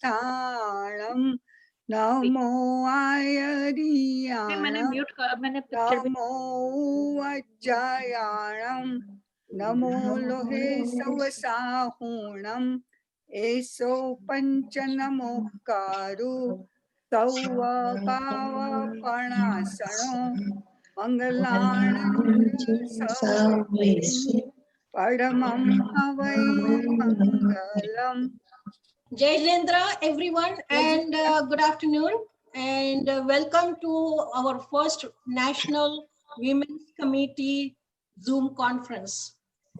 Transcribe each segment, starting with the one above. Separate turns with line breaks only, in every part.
Talam Namo Ayariyanam Namo Vajjayanam Namo Lohe Savasahunam Eso Panchanamokkaru Sauva Bhava Panasano Mangalanam Savesu Padamam Havai Mangalam.
Jai Jindra, everyone, and good afternoon, and welcome to our first National Women's Committee Zoom conference.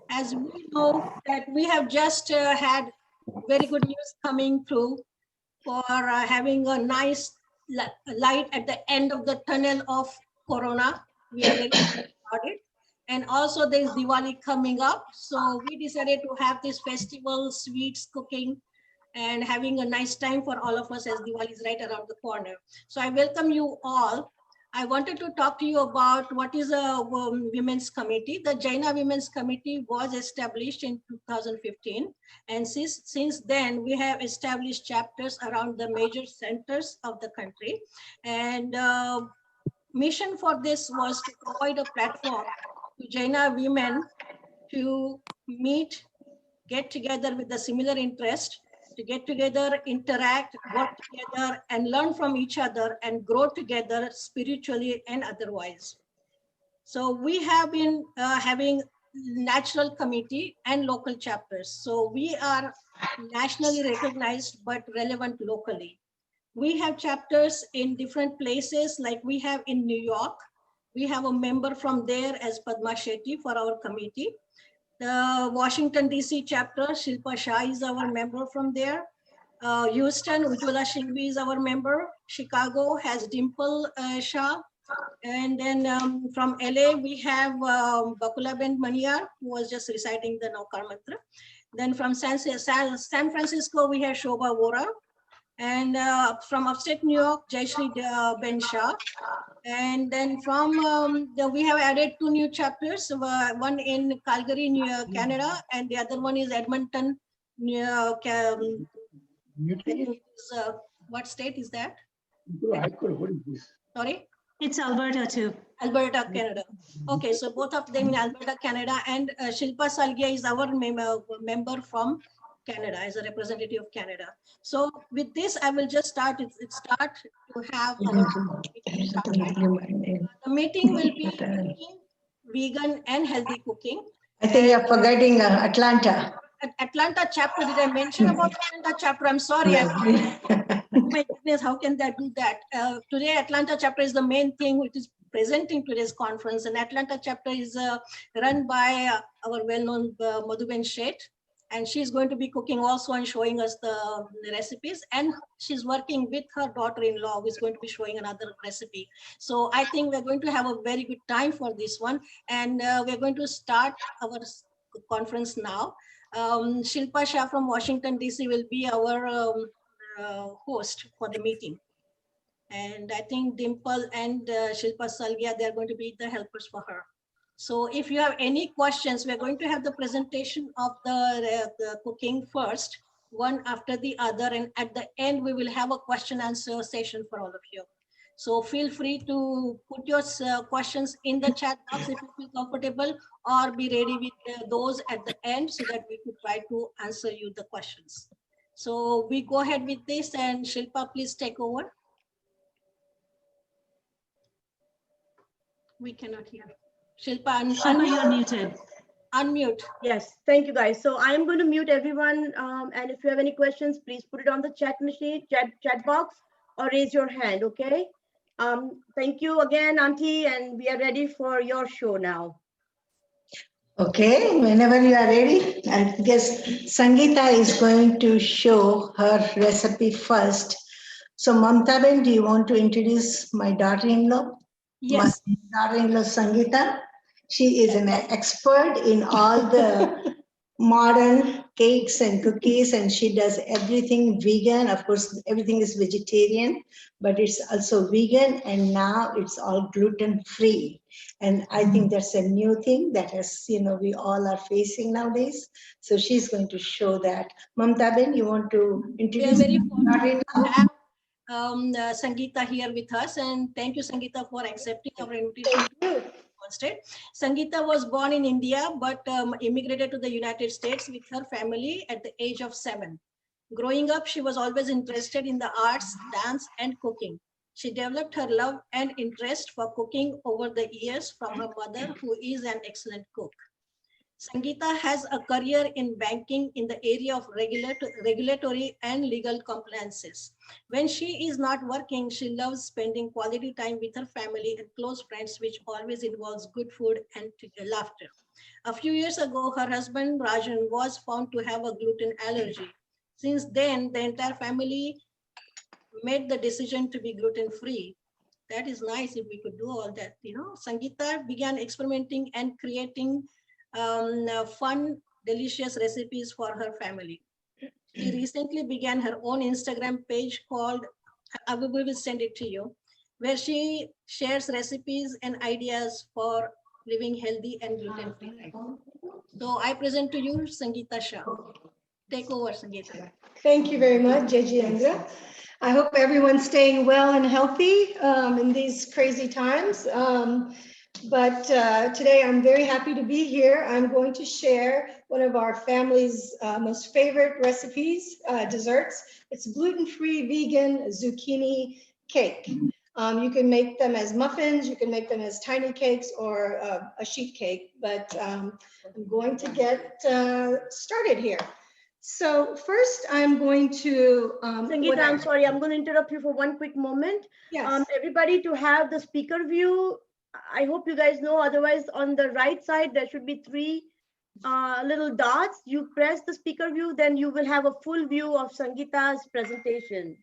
As we know that we have just had very good news coming through for having a nice light at the end of the tunnel of Corona. We are very happy about it. And also there's Diwali coming up. So we decided to have this festival, sweets, cooking, and having a nice time for all of us as Diwali is right around the corner. So I welcome you all. I wanted to talk to you about what is a women's committee. The Jaina Women's Committee was established in 2015. And since then, we have established chapters around the major centers of the country. And mission for this was to provide a platform to Jaina women to meet, get together with the similar interest, to get together, interact, work together, and learn from each other and grow together spiritually and otherwise. So we have been having national committee and local chapters. So we are nationally recognized but relevant locally. We have chapters in different places, like we have in New York. We have a member from there as Padma Shetty for our committee. The Washington, D.C. chapter, Shilpa Shah is our member from there. Houston, Ujjwala Shinghvi is our member. Chicago has Dimple Shah. And then from LA, we have Bakulaben Maniyar, who was just reciting the Naukar Mantra. Then from San Francisco, we have Shobha Vora. And from upstate New York, Jayashri Ben Shah. And then from, we have added 2 new chapters, one in Calgary, Canada, and the other one is Edmonton, what state is that? Sorry?
It's Alberta too.
Alberta, Canada. Okay, so both of them in Alberta, Canada, and Shilpa Salgia is our member from Canada, as a representative of Canada. So with this, I will just start to have our the meeting will be cooking, vegan and healthy cooking.
I think you're forgetting Atlanta.
Atlanta chapter, did I mention about Atlanta chapter? I'm sorry. My goodness, how can that do that? Today, Atlanta chapter is the main thing which is presenting today's conference. And Atlanta chapter is run by our well-known Madhuben Sheth. And she's going to be cooking also and showing us the recipes. And she's working with her daughter-in-law, who is going to be showing another recipe. So I think we're going to have a very good time for this one. And we're going to start our conference now. Shilpa Shah from Washington, D.C. will be our host for the meeting. And I think Dimple and Shilpa Salgia, they're going to be the helpers for her. So if you have any questions, we're going to have the presentation of the cooking first, one after the other. And at the end, we will have a question answer session for all of you. So feel free to put your questions in the chat box if you feel comfortable, or be ready with those at the end so that we could try to answer you the questions. So we go ahead with this, and Shilpa, please take over. We cannot hear. Shilpa,
you're muted.
Unmute.
Yes, thank you guys. So I am going to mute everyone. And if you have any questions, please put it on the chat machine, chat box, or raise your hand, okay? Thank you again, Auntie, and we are ready for your show now.
Okay, whenever you are ready. I guess Sangeeta is going to show her recipe first. So Mamta Ben, do you want to introduce my daughter-in-law?
Yes.
My daughter-in-law Sangeeta. She is an expert in all the modern cakes and cookies, and she does everything vegan. Of course, everything is vegetarian, but it's also vegan, and now it's all gluten free. And I think that's a new thing that has, we all are facing nowadays. So she's going to show that. Mamta Ben, you want to
We are
introduce?
very fortunate to have Sangeeta here with us, and thank you, Sangeeta, for accepting our invitation to demonstrate. Sangeeta was born in India, but immigrated to the United States with her family at the age of 7. Growing up, she was always interested in the arts, dance, and cooking. She developed her love and interest for cooking over the years from her mother, who is an excellent cook. Sangeeta has a career in banking in the area of regulatory and legal compliances. When she is not working, she loves spending quality time with her family and close friends, which always involves good food and laughter. A few years ago, her husband Rajan was found to have a gluten allergy. Since then, the entire family made the decision to be gluten-free. That is nice if we could do all that. Sangeeta began experimenting and creating fun, delicious recipes for her family. She recently began her own Instagram page called, we will send it to you, where she shares recipes and ideas for living healthy and gluten-free life. So I present to you Sangeeta Shah. Take over, Sangeeta.
Thank you very much, Jayendra. I hope everyone's staying well and healthy in these crazy times. But today I'm very happy to be here. I'm going to share one of our family's most favorite recipes, desserts. It's gluten-free vegan zucchini cake. You can make them as muffins, you can make them as tiny cakes or a sheet cake, but I'm going to get started here. So first I'm going to...
Sangeeta, I'm sorry, I'm going to interrupt you for one quick moment.
Yes.
Everybody to have the speaker view, I hope you guys know, otherwise on the right side, there should be 3 little dots. You press the speaker view, then you will have a full view of Sangeeta's presentation.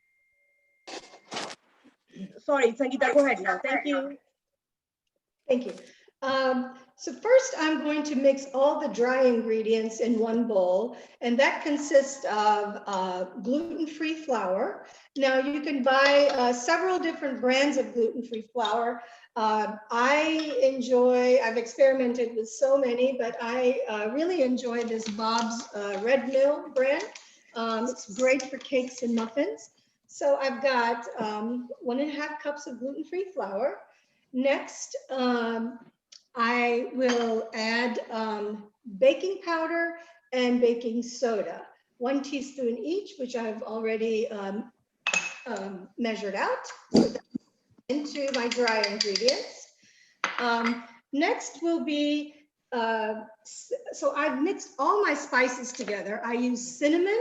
Sorry, Sangeeta, go ahead now. Thank you.
Thank you. So first I'm going to mix all the dry ingredients in one bowl, and that consists of gluten-free flour. Now you can buy several different brands of gluten-free flour. I've experimented with so many, but I really enjoy this Bob's Red Mill brand. It's great for cakes and muffins. So I've got 1.5 cups of gluten-free flour. Next, I will add baking powder and baking soda, 1 teaspoon each, which I've already measured out. So that's into my dry ingredients. Next will be, so I've mixed all my spices together. I use cinnamon,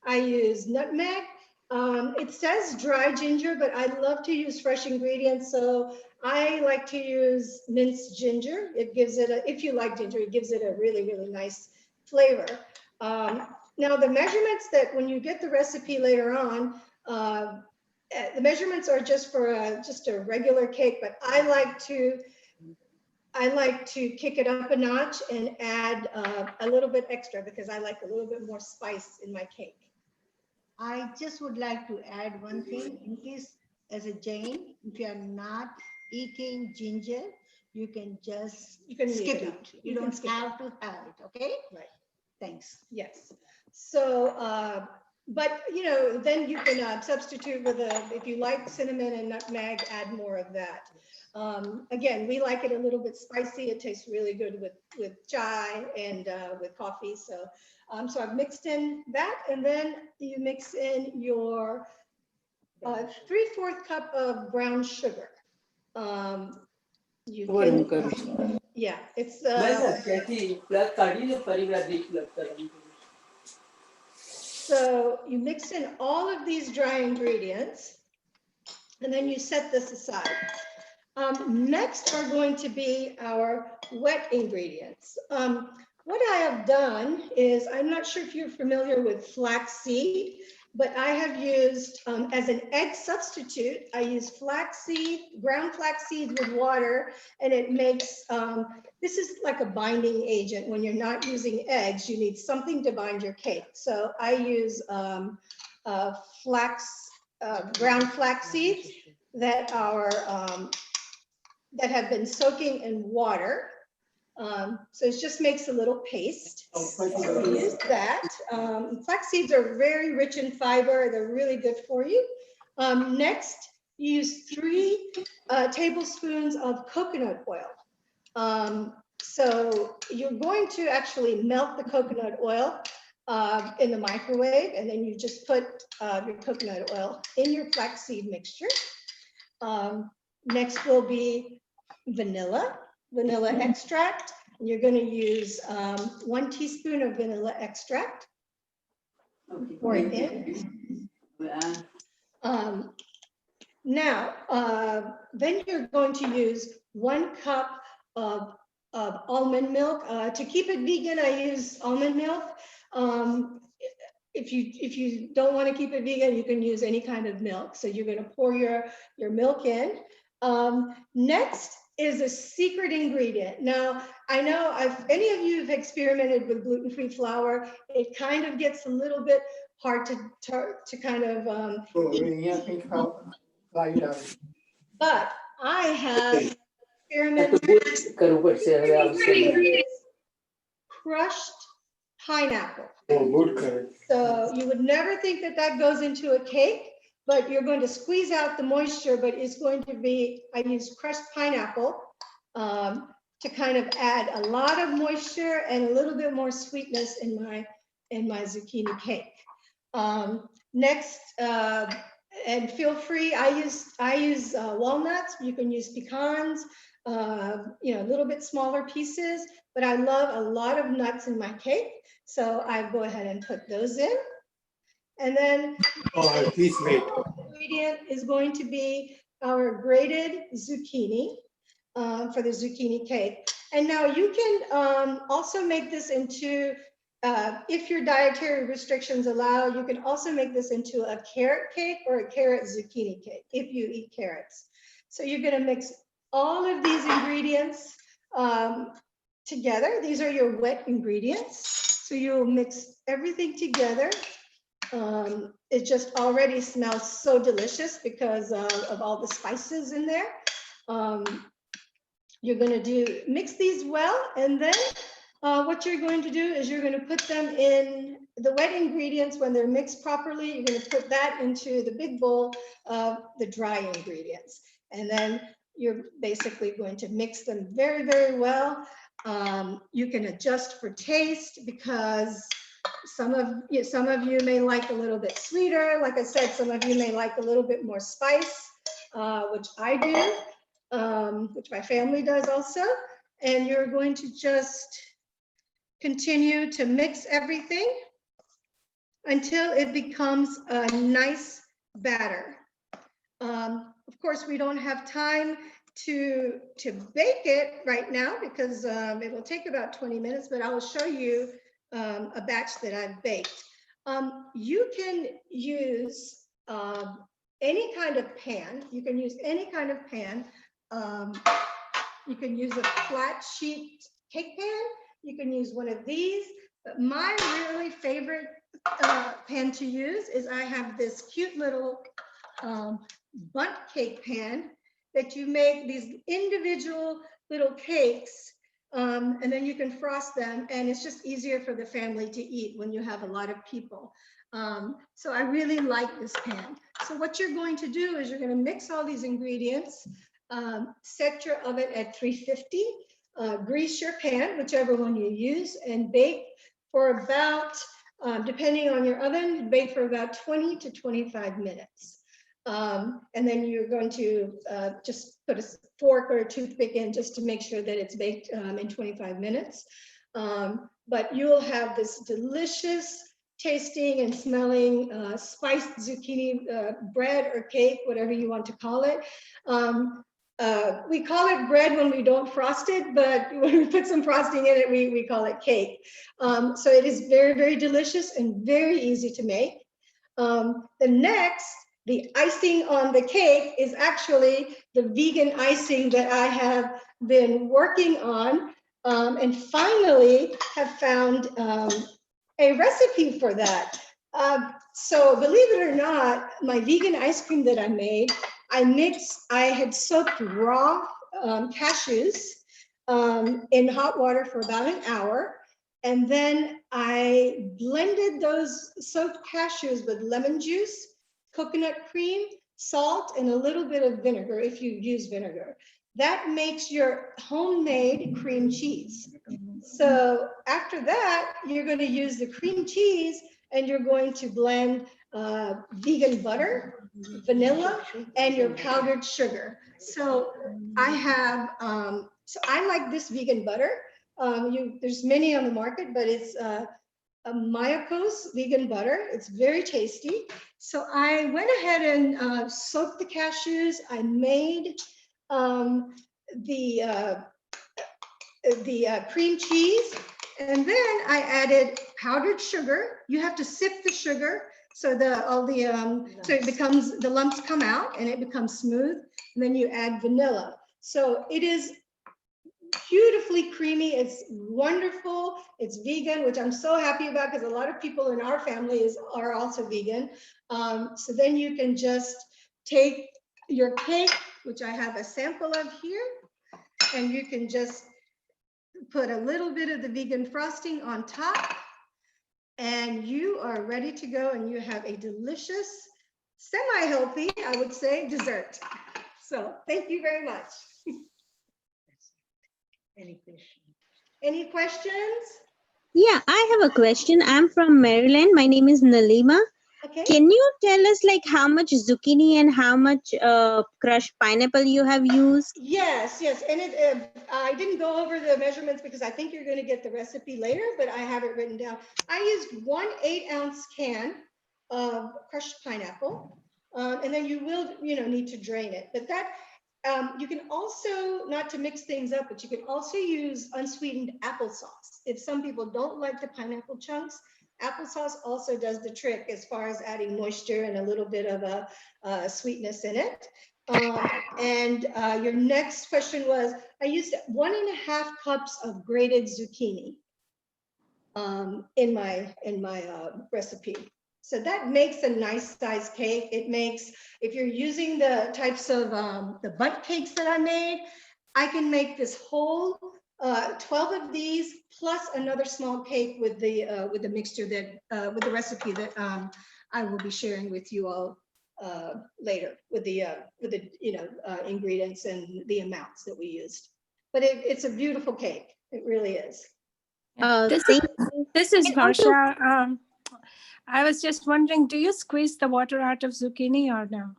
I use nutmeg. It says dry ginger, but I love to use fresh ingredients. So I like to use minced ginger. It gives it if you like ginger, it gives it a really, really nice flavor. Now the measurements that when you get the recipe later on, the measurements are just for just a regular cake, but I like to kick it up a notch and add a little bit extra because I like a little bit more spice in my cake. I just would like to add one thing in case as a Jain, if you are not eating ginger, you can skip it. You don't have to have it, okay? Right. Thanks. Yes. So, but then you can substitute with if you like cinnamon and nutmeg, add more of that. Again, we like it a little bit spicy. It tastes really good with chai and with coffee. So, so I've mixed in that, and then you mix in your 3/4 cup of brown sugar. You can, yeah, it's so you mix in all of these dry ingredients, and then you set this aside. Next are going to be our wet ingredients. What I have done is, I'm not sure if you're familiar with flaxseed, but I have used, as an egg substitute, I use flaxseed, ground flax seeds with water, and it makes, this is like a binding agent. When you're not using eggs, you need something to bind your cake. So I use ground flax seeds that are, that have been soaking in water. So it just makes a little paste. So we use that. Flax seeds are very rich in fiber. They're really good for you. Next, use 3 tablespoons of coconut oil. So you're going to actually melt the coconut oil in the microwave, and then you just put your coconut oil in your flaxseed mixture. Next will be vanilla extract. And you're going to use 1 teaspoon of vanilla extract. Pour it in. Now, then you're going to use 1 cup of almond milk. To keep it vegan, I use almond milk. If you don't want to keep it vegan, you can use any kind of milk. So you're going to pour your milk in. Next is a secret ingredient. Now, I know if any of you have experimented with gluten-free flour, it kind of gets a little bit hard to kind of but I have experimented with crushed pineapple. So you would never think that that goes into a cake, but you're going to squeeze out the moisture, but it's going to be, I use crushed pineapple to kind of add a lot of moisture and a little bit more sweetness in my zucchini cake. Next, and feel free, I use walnuts. You can use pecans, you know, a little bit smaller pieces, but I love a lot of nuts in my cake. So I go ahead and put those in. And then the ingredient is going to be our grated zucchini for the zucchini cake. And now you can also make this into, if your dietary restrictions allow, you can also make this into a carrot cake or a carrot zucchini cake if you eat carrots. So you're going to mix all of these ingredients together. These are your wet ingredients. So you'll mix everything together. It just already smells so delicious because of all the spices in there. You're going to mix these well, and then what you're going to do is you're going to put them in the wet ingredients. When they're mixed properly, you're going to put that into the big bowl of the dry ingredients. And then you're basically going to mix them very, very well. You can adjust for taste because some of you may like a little bit sweeter. Like I said, some of you may like a little bit more spice, which I do, which my family does also. And you're going to just continue to mix everything until it becomes a nice batter. Of course, we don't have time to bake it right now because it will take about 20 minutes, but I will show you a batch that I've baked. You can use any kind of pan. You can use any kind of pan. You can use a flat sheet cake pan. You can use one of these. But my really favorite pan to use is I have this cute little bundt cake pan that you make these individual little cakes, and then you can frost them, and it's just easier for the family to eat when you have a lot of people. So I really like this pan. So what you're going to do is you're going to mix all these ingredients, set your oven at 350, grease your pan, whichever one you use, and bake for about, depending on your oven, bake for about 20 to 25 minutes. And then you're going to just put a fork or a toothpick in just to make sure that it's baked in 25 minutes. But you'll have this delicious tasting and smelling spiced zucchini bread or cake, whatever you want to call it. We call it bread when we don't frost it, but when we put some frosting in it, we call it cake. So it is very, very delicious and very easy to make. The icing on the cake is actually the vegan icing that I have been working on, and finally have found a recipe for that. So believe it or not, my vegan ice cream that I made, I had soaked raw cashews in hot water for about an hour. And then I blended those soaked cashews with lemon juice, coconut cream, salt, and a little bit of vinegar if you use vinegar. That makes your homemade cream cheese. So after that, you're going to use the cream cheese and you're going to blend vegan butter, vanilla, and your powdered sugar. So I have, so I like this vegan butter. There's many on the market, but it's a Mayakos vegan butter. It's very tasty. So I went ahead and soaked the cashews. I made the cream cheese, and then I added powdered sugar. You have to sift the sugar so so it becomes, the lumps come out and it becomes smooth. And then you add vanilla. So it is beautifully creamy. It's wonderful. It's vegan, which I'm so happy about because a lot of people in our family are also vegan. So then you can just take your cake, which I have a sample of here, and you can just put a little bit of the vegan frosting on top, and you are ready to go, and you have a delicious, semi-healthy, I would say, dessert. So thank you very much. Any questions?
Yeah, I have a question. I'm from Maryland. My name is Nalima.
Okay.
Can you tell us like how much zucchini and how much crushed pineapple you have used?
Yes, yes. And I didn't go over the measurements because I think you're going to get the recipe later, but I have it written down. I used 1 8-ounce can of crushed pineapple. And then you will, need to drain it. But that, you can also, not to mix things up, but you can also use unsweetened applesauce. If some people don't like the pineapple chunks, applesauce also does the trick as far as adding moisture and a little bit of a sweetness in it. And your next question was, I used 1.5 cups of grated zucchini in my recipe. So that makes a nice size cake. It makes, if you're using the types of the bundt cakes that I made, I can make this whole 12 of these plus another small cake with the mixture that with the recipe that I will be sharing with you all later with the ingredients and the amounts that we used. But it's a beautiful cake. It really is.
This is
And also-
Varsha. I was just wondering, do you squeeze the water out of zucchini or no?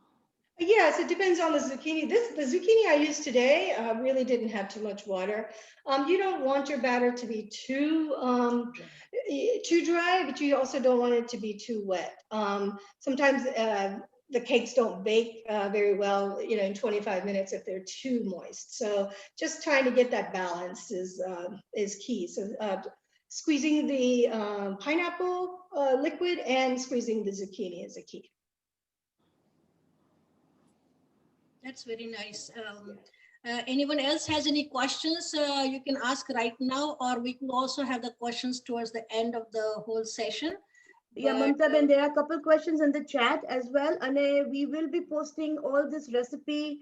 Yes, it depends on the zucchini. The zucchini I used today really didn't have too much water. You don't want your batter to be too dry, but you also don't want it to be too wet. Sometimes the cakes don't bake very well, in 25 minutes if they're too moist. So just trying to get that balance is key. So squeezing the pineapple liquid and squeezing the zucchini is a key.
That's very nice. Anyone else has any questions? You can ask right now, or we can also have the questions towards the end of the whole session.
Yeah, Mamta, and there are a couple questions in the chat as well. And we will be posting all this recipe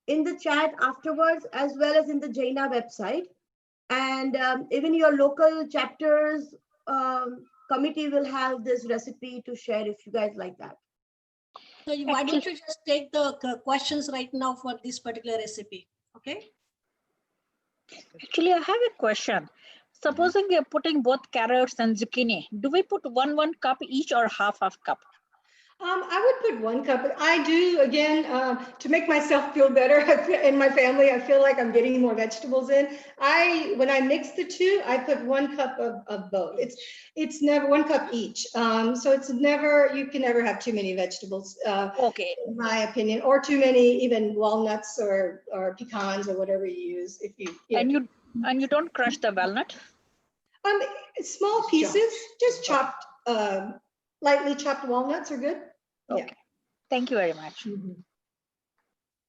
in the chat afterwards, as well as in the Jaina website. And even your local chapters committee will have this recipe to share if you guys like that.
So why don't you just take the questions right now for this particular recipe, okay?
Actually, I have a question. Supposing we are putting both carrots and zucchini, do we put one cup each or half cup?
I would put 1 cup. I do, again, to make myself feel better in my family. I feel like I'm getting more vegetables in. When I mix the two, I put 1 cup of both. It's never 1 cup each. So it's never, you can never have too many vegetables,
Okay.
in my opinion, or too many even walnuts or pecans or whatever you use. If you
And you don't crush the walnut?
small pieces, just chopped, lightly chopped walnuts are good.
Yeah.
Okay. Thank you very much.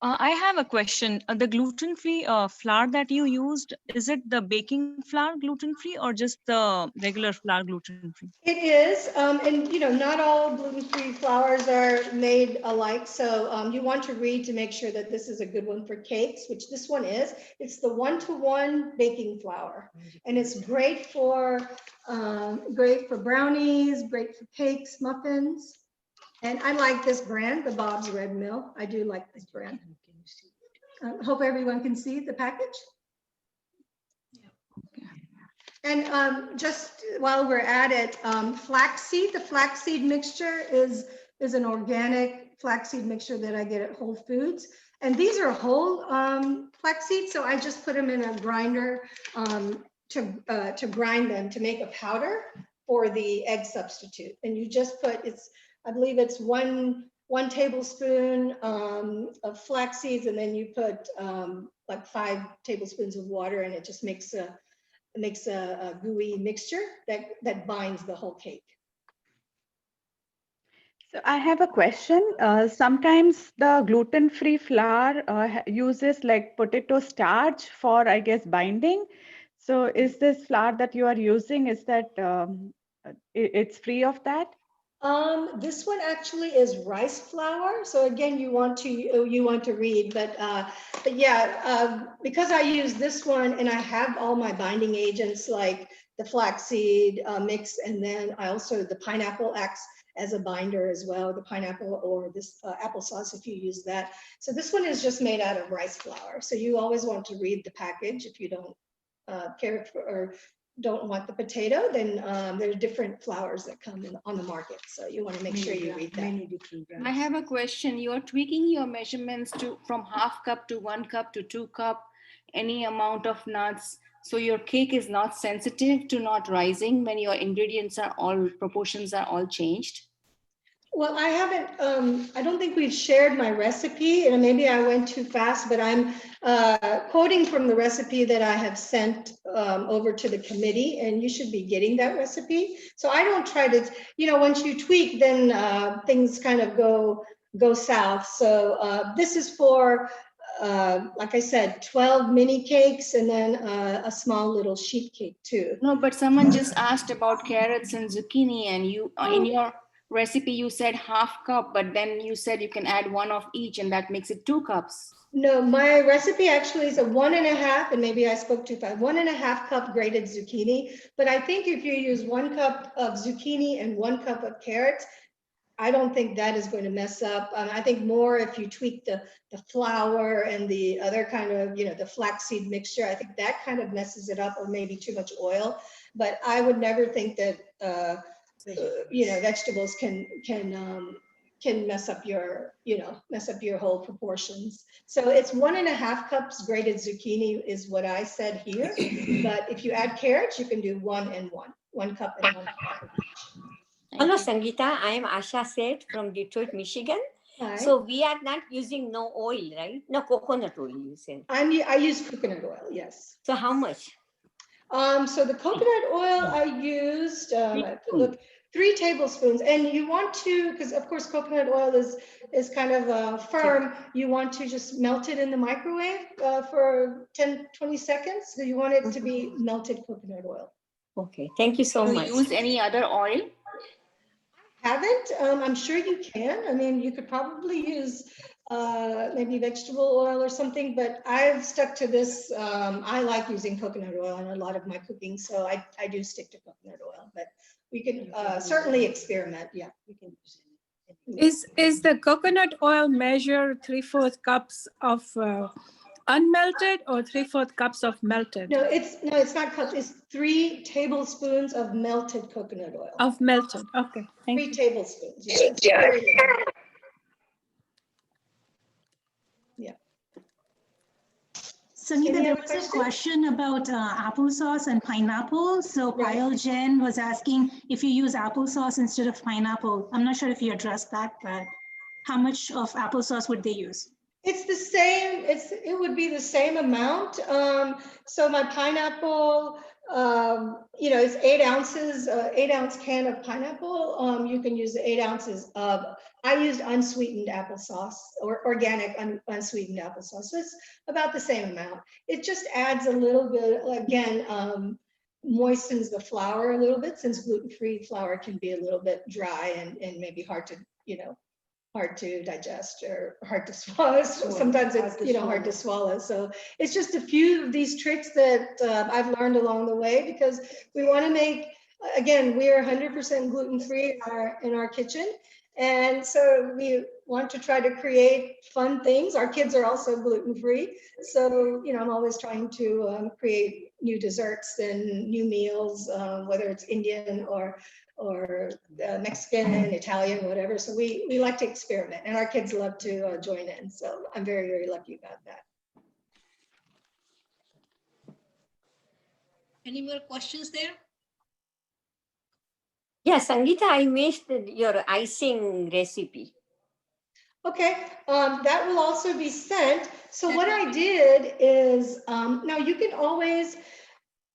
I have a question. The gluten-free flour that you used, is it the baking flour gluten-free or just the regular flour gluten-free?
It is, and not all gluten-free flours are made alike. So you want to read to make sure that this is a good one for cakes, which this one is. It's the 1-to-1 baking flour, and it's great for brownies, great for cakes, muffins. And I like this brand, the Bob's Red Mill. I do like this brand. Hope everyone can see the package. And just while we're at it, flaxseed, the flaxseed mixture is an organic flaxseed mixture that I get at Whole Foods. And these are whole flaxseed, so I just put them in a grinder to grind them to make a powder for the egg substitute. And you just put, I believe it's one tablespoon of flax seeds, and then you put like 5 tablespoons of water, and it just makes a gooey mixture that binds the whole cake.
So I have a question. Sometimes the gluten-free flour uses like potato starch for, I guess, binding. So is this flour that you are using, is that it's free of that?
This one actually is rice flour. So again, you want to read, but yeah, because I use this one and I have all my binding agents like the flaxseed mix, and then I also, the pineapple acts as a binder as well, the pineapple or this applesauce if you use that. So this one is just made out of rice flour. So you always want to read the package if you don't care for, or don't want the potato, then there are different flours that come on the market. So you want to make sure you read that.
I have a question. You are tweaking your measurements from half cup to 1 cup to 2 cup, any amount of nuts. So your cake is not sensitive to not rising when your ingredients are all, proportions are all changed.
Well, I haven't, I don't think we've shared my recipe, and maybe I went too fast, but I'm quoting from the recipe that I have sent over to the committee, and you should be getting that recipe. So I don't try to, once you tweak, then things kind of go south. So this is for, like I said, 12 mini cakes and then a small little sheet cake too.
No, but someone just asked about carrots and zucchini, and you in your recipe you said half cup, but then you said you can add 1 of each, and that makes it 2 cups.
No, my recipe actually is a 1.5, and maybe I spoke too fast, 1.5 cup grated zucchini. But I think if you use 1 cup of zucchini and 1 cup of carrots, I don't think that is going to mess up. I think more if you tweak the flour and the other kind of, the flaxseed mixture, I think that kind of messes it up, or maybe too much oil. But I would never think that, vegetables can mess up your whole proportions. So it's 1.5 cups grated zucchini is what I said here. But if you add carrots, you can do 1 and 1, 1 cup and 1 cup.
Hello, Sangeeta. I am Asha Seth from Detroit, Michigan.
Hi.
So we are not using no oil, right? No coconut oil, you said.
I use coconut oil, yes.
So how much?
So the coconut oil I used, look, 3 tablespoons, and you want to, because of course coconut oil is kind of firm. You want to just melt it in the microwave for 10-20 seconds. So you want it to be melted coconut oil.
Okay, thank you so much.
Do you use any other oil?
Haven't. I'm sure you can. I mean, you could probably use maybe vegetable oil or something, but I've stuck to this. I like using coconut oil in a lot of my cooking, so I do stick to coconut oil, but we can certainly experiment. Yeah, we can use it.
Is the coconut oil measure 3/4 cups of unmelted or 3/4 cups of melted?
No, it's not cups. It's 3 tablespoons of melted coconut oil.
Of melted. Okay, thank
3
you.
tablespoons. Yeah. Yeah.
Sangeeta, there was a question about applesauce and pineapple. So Payal Jain was asking if you use applesauce instead of pineapple. I'm not sure if you addressed that, but how much of applesauce would they use?
It's the same. It would be the same amount. So my pineapple
You know, it's 8 ounces, 8-ounce can of pineapple. You can use 8 ounces of, I used unsweetened applesauce or organic unsweetened applesauce. So it's about the same amount. It just adds a little bit, again, moistens the flour a little bit, since gluten-free flour can be a little bit dry and maybe hard to, you know, hard to digest or hard to swallow. Sometimes it's, you know, hard to swallow. So it's just a few of these tricks that I've learned along the way, because we want to make, again, we are 100% gluten-free in our kitchen. And so we want to try to create fun things. Our kids are also gluten-free. So, you know, I'm always trying to create new desserts and new meals, whether it's Indian or Mexican, Italian, whatever. So we like to experiment, and our kids love to join in. So I'm very, very lucky about that.
Any more questions there?
Yeah, Sangeeta, I missed your icing recipe.
Okay, that will also be sent. So what I did is, now you can always,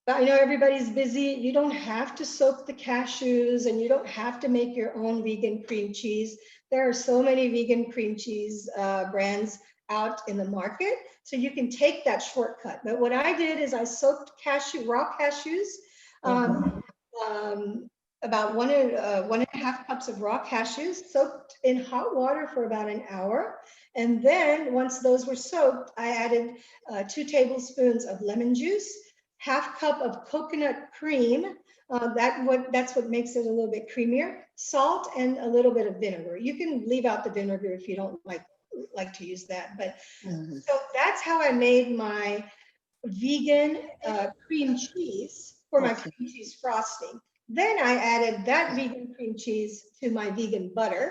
I know everybody's busy. You don't have to soak the cashews, and you don't have to make your own vegan cream cheese. There are so many vegan cream cheese brands out in the market. So you can take that shortcut. But what I did is I soaked raw cashews, about 1.5 cups of raw cashews, soaked in hot water for about an hour. And then once those were soaked, I added 2 tablespoons of lemon juice, 1/2 cup of coconut cream. That's what makes it a little bit creamier. Salt and a little bit of vinegar. You can leave out the vinegar if you don't like to use that. But so that's how I made my vegan cream cheese for my cream cheese frosting. Then I added that vegan cream cheese to my vegan butter.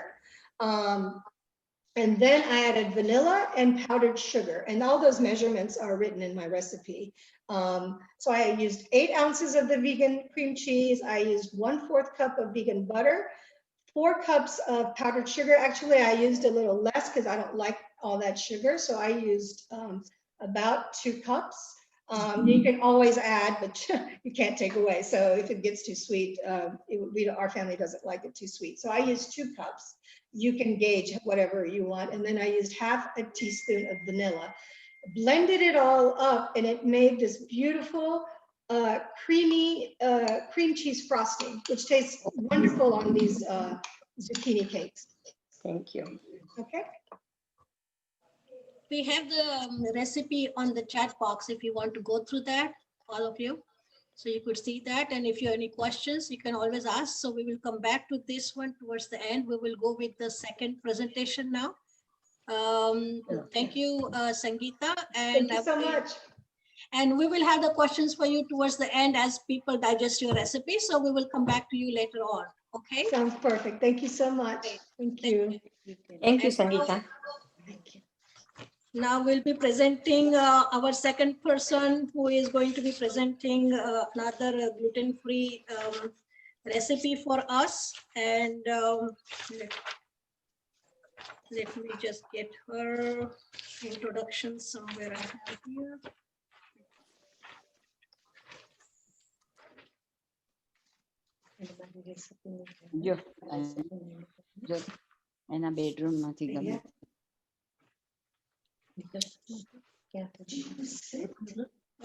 And then I added vanilla and powdered sugar, and all those measurements are written in my recipe. So I used 8 ounces of the vegan cream cheese. I used 1/4 cup of vegan butter, 4 cups of powdered sugar. Actually, I used a little less because I don't like all that sugar. So I used about 2 cups. You can always add, but you can't take away. So if it gets too sweet, our family doesn't like it too sweet. So I used 2 cups. You can gauge whatever you want. And then I used 1/2 teaspoon of vanilla. Blended it all up, and it made this beautiful creamy cream cheese frosting, which tastes wonderful on these zucchini cakes.
Thank you.
Okay.
We have the recipe on the chat box if you want to go through that, all of you. So you could see that. And if you have any questions, you can always ask. So we will come back to this one towards the end. We will go with the second presentation now. Thank you, Sangeeta. And
thank you so much.
And we will have the questions for you towards the end as people digest your recipe. So we will come back to you later on. Okay.
Sounds perfect. Thank you so much. Okay. Thank you.
Thank you, Sangeeta.
Thank you.
Now we'll be presenting our second person, who is going to be presenting another gluten-free recipe for us. And let me just get her introduction somewhere I have here.
જો એના bedroom માંથી ગમે.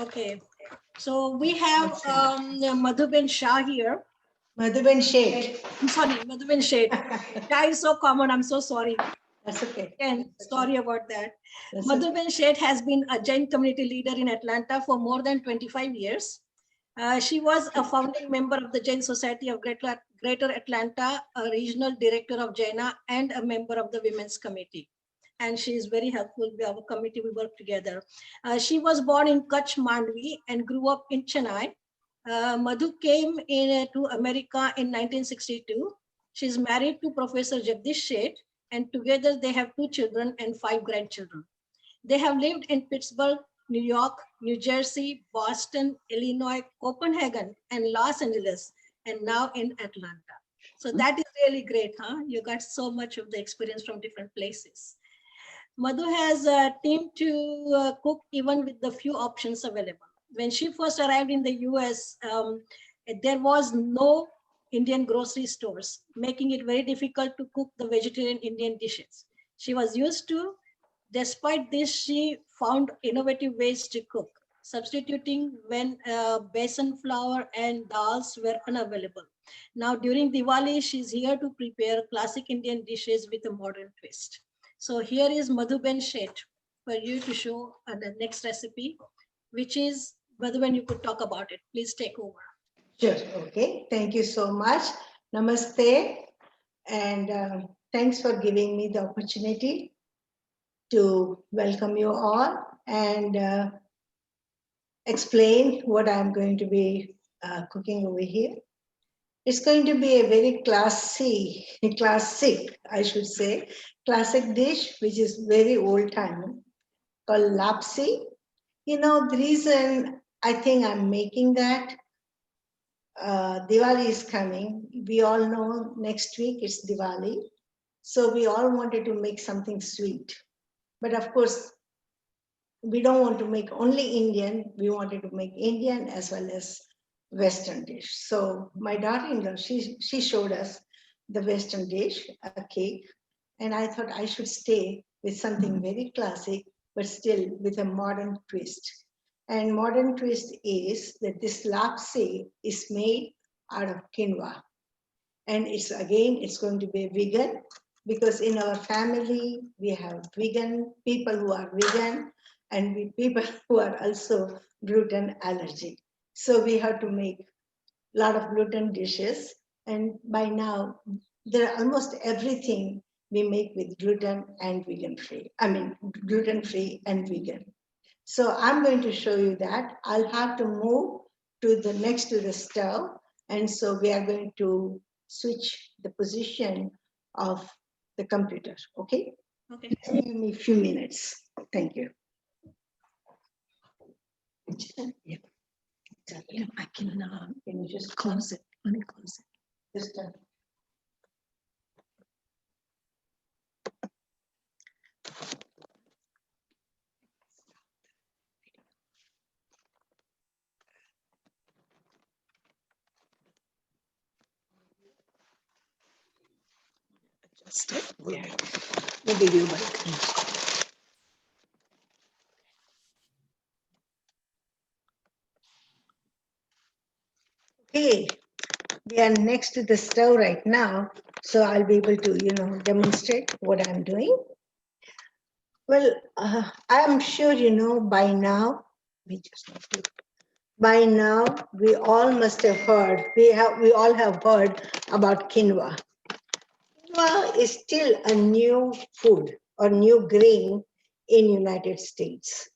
Okay, so we have Madhuben Shah here.
Madhuben Sheth.
I'm sorry, Madhuben Sheth. Shah is so common. I'm so sorry.
That's okay.
And sorry about that. Madhuben Sheth has been a Jain community leader in Atlanta for more than 25 years. She was a founding member of the Jain Society of Greater Atlanta, a regional director of Jaina, and a member of the Women's Committee. And she is very helpful with our committee. We work together. She was born in Kutch, Mandvi, and grew up in Chennai. Madhu came to America in 1962. She's married to Professor Jagdish Sheth, and together they have 2 children and 5 grandchildren. They have lived in Pittsburgh, New York, New Jersey, Boston, Illinois, Copenhagen, and Los Angeles, and now in Atlanta. So that is really great, huh? You got so much of the experience from different places. Madhu has a team to cook even with the few options available. when she first arrived in the US, there was no Indian grocery stores, making it very difficult to cook the vegetarian Indian dishes. She was used to. Despite this, she found innovative ways to cook, substituting when besan flour and dals were unavailable. Now, during Diwali, she's here to prepare classic Indian dishes with a modern twist. So here is Madhuben Sheth for you to show the next recipe, which is, Madhuben, you could talk about it. Please take over.
Sure. Okay. Thank you so much. Namaste. And thanks for giving me the opportunity to welcome you all and explain what I'm going to be cooking over here. It's going to be a very classic, I should say, classic dish, which is very old time, called lapsi. You know, the reason I think I'm making that, Diwali is coming. We all know next week it's Diwali. So we all wanted to make something sweet. But of course, we don't want to make only Indian. We wanted to make Indian as well as Western dish. So my daughter-in-law, she showed us the Western dish, a cake. And I thought I should stay with something very classic, but still with a modern twist. And modern twist is that this lapsi is made out of quinoa. And it's going to be vegan, because in our family, we have vegan people who are vegan and people who are also gluten allergic. So we have to make a lot of gluten dishes. And by now, there are almost everything we make with gluten and vegan free. I mean, gluten free and vegan. So I'm going to show you that. I'll have to move to the next to the stove. And so we are going to switch the position of the computer. Okay?
Okay.
Give me a few minutes. Thank you. Yeah. I can you just close it? Let me close it. Just adjust it. Yeah. The video button. Okay, we are next to the stove right now, so I'll be able to, demonstrate what I'm doing. Well, I'm sure you know by now. By now, we all must have heard. We all have heard about quinoa. Quinoa is still a new food or new grain in United States.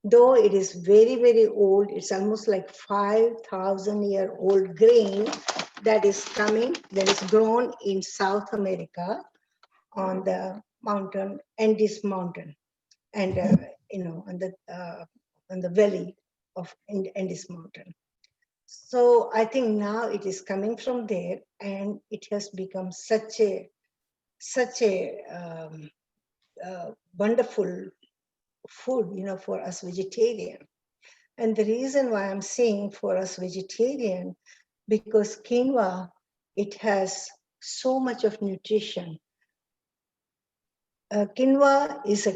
Though it is very, very old, it's almost like 5,000-year-old grain that is grown in South America on the mountain, Andes Mountain, and on the valley of Andes Mountain. So I think now it is coming from there, and it has become such a wonderful food, for us vegetarian. And the reason why I'm saying for us vegetarian, because quinoa, it has so much of nutrition. Quinoa is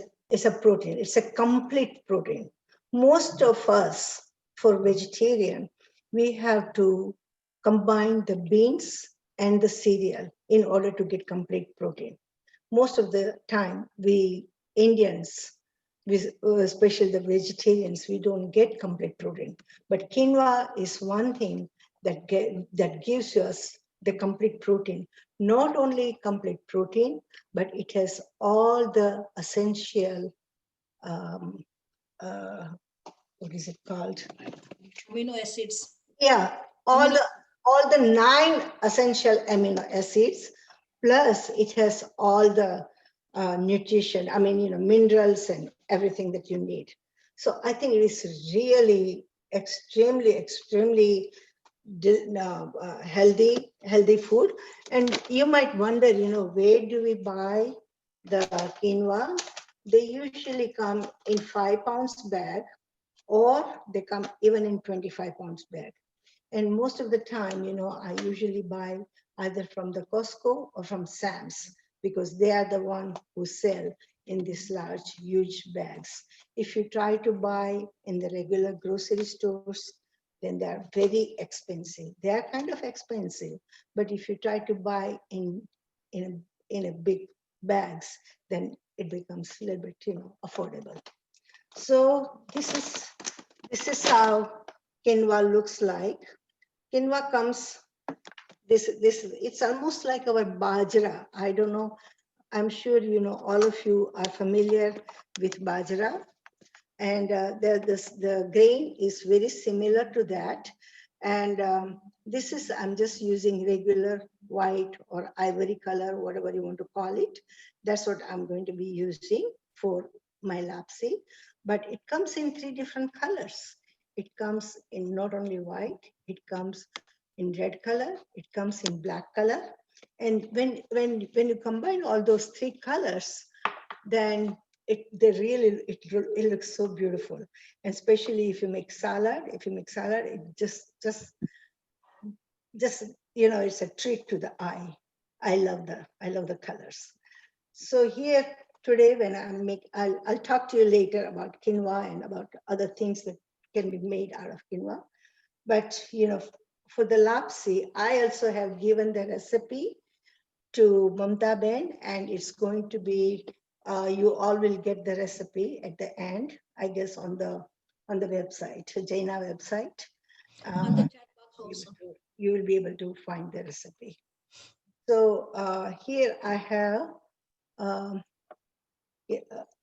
a protein. It's a complete protein. Most of us, for vegetarian, we have to combine the beans and the cereal in order to get complete protein. Most of the time, we Indians, especially the vegetarians, we don't get complete protein. But quinoa is one thing that gives us the complete protein. Not only complete protein, but it has all the essential, what is it called?
Amino acids.
Yeah, all the 9 essential amino acids, plus it has all the nutrition, minerals and everything that you need. So I think it is really extremely healthy food. And you might wonder, where do we buy the quinoa? They usually come in 5 pounds bag, or they come even in 25 pounds bag. And most of the time, I usually buy either from the Costco or from Sam's, because they are the one who sell in these large, huge bags. If you try to buy in the regular grocery stores, then they are very expensive. They are kind of expensive, but if you try to buy in a big bags, then it becomes a little bit, affordable. So this is how quinoa looks like. Quinoa comes, it's almost like our bajra. I don't know, I'm sure all of you are familiar with bajra. And the grain is very similar to that. And I'm just using regular white or ivory color, whatever you want to call it. That's what I'm going to be using for my lapsi. But it comes in 3 different colors. It comes in not only white, it comes in red color, it comes in black color. And when you combine all those 3 colors, then it looks so beautiful. And especially if you make salad, it just it's a treat to the eye. I love the colors. So here today, when I'll talk to you later about quinoa and about other things that can be made out of quinoa. But for the lapsi, I also have given the recipe to Mamta Ben, and it's going to be, you all will get the recipe at the end, I guess, on the website, the Jaina website.
On the chat box also.
You will be able to find the recipe. So here I have,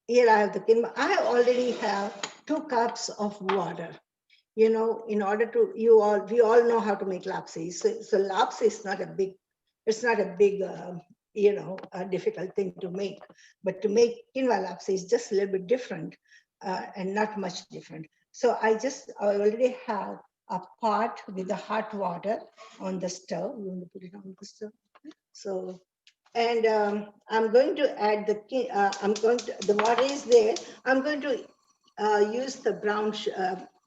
here I have the quinoa. I already have 2 cups of water. In order to, we all know how to make lapsi. So lapsi is not a big, a difficult thing to make. But to make quinoa lapsi is just a little bit different and not much different. So I already have a pot with the hot water on the stove. You want to put it on the stove? So, and I'm going to add the water is there. I'm going to use the brown,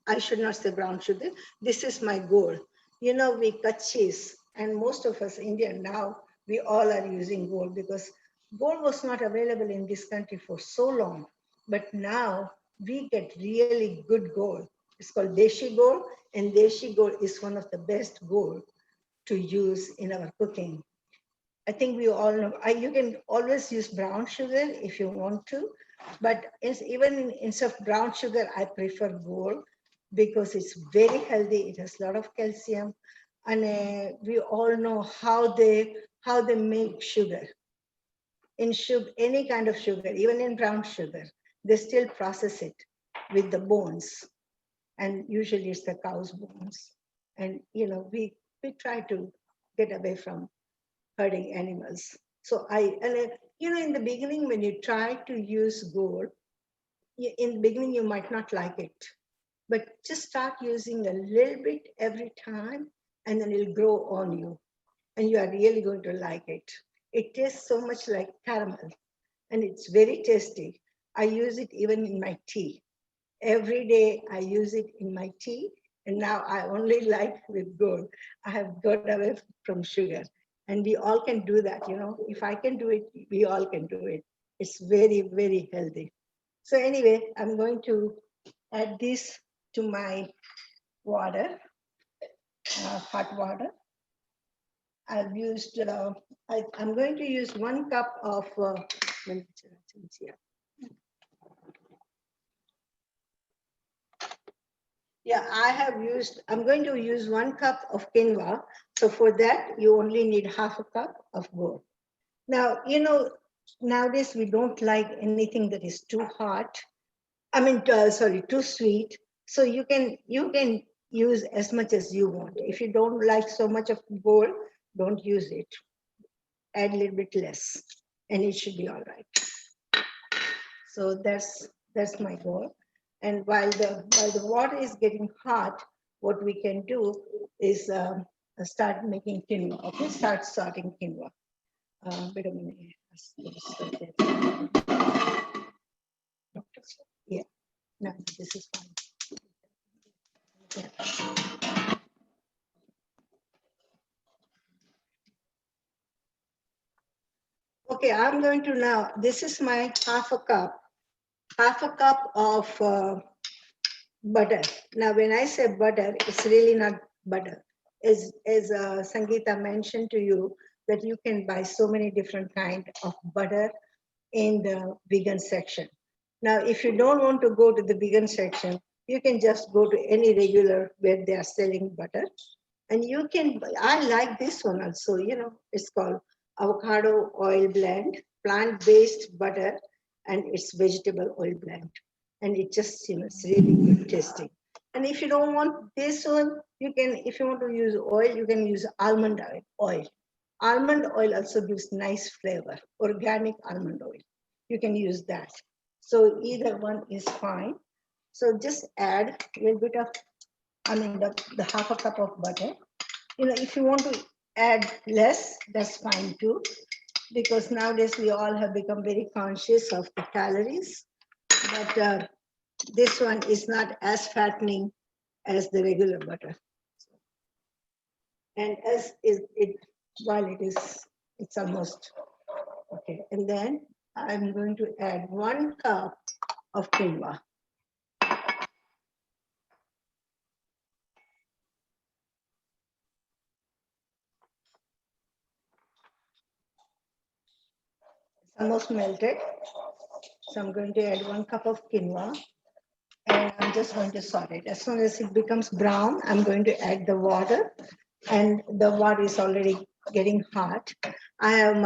I should not say brown sugar. This is my gold. We cut cheese, and most of us Indian now, we all are using gold, because gold was not available in this country for so long. But now we get really good gold. It's called Deshi gold, and Deshi gold is one of the best gold to use in our cooking. I think we all know, you can always use brown sugar if you want to, but even instead of brown sugar, I prefer gold, because it's very healthy. It has a lot of calcium, and we all know how they make sugar. In sugar, any kind of sugar, even in brown sugar, they still process it with the bones, and usually it's the cow's bones. And we try to get away from hurting animals. So in the beginning, when you try to use gold, in the beginning, you might not like it, but just start using a little bit every time, and then it'll grow on you, and you are really going to like it. It tastes so much like caramel, and it's very tasty. I use it even in my tea. Every day I use it in my tea, and now I only like with gold. I have got away from sugar, and we all can do that. If I can do it, we all can do it. It's very, very healthy. So anyway, I'm going to add this to my water, hot water. I've used, I'm going to use 1 cup of, I'm going to use 1 cup of quinoa. So for that, you only need half a cup of gold. Now, nowadays we don't like anything that is too hot. Too sweet. So you can use as much as you want. If you don't like so much of gold, don't use it. Add a little bit less, and it should be all right. So that's my goal. And while the water is getting hot, what we can do is start making quinoa. Okay, start sorting quinoa. Wait a minute. Yeah. No, this is fine. Okay, I'm going to now, this is my half a cup of butter. Now, when I say butter, it's really not butter. As Sangeeta mentioned to you, that you can buy so many different kinds of butter in the vegan section. Now, if you don't want to go to the vegan section, you can just go to any regular where they are selling butter. And you can, I like this one also, it's called avocado oil blend, plant-based butter, and it's vegetable oil blend. And it just, it's really good tasting. And if you don't want this one, you can, if you want to use oil, you can use almond oil. Almond oil also gives nice flavor, organic almond oil. You can use that. So either one is fine. So just add a little bit of, the half a cup of butter. If you want to add less, that's fine too, because nowadays we all have become very conscious of the calories. But this one is not as fattening as the regular butter. And as is it, while it's almost okay. And then I'm going to add 1 cup of quinoa. It's almost melted. So I'm going to add 1 cup of quinoa. And I'm just going to salt it. As soon as it becomes brown, I'm going to add the water, and the water is already getting hot. I have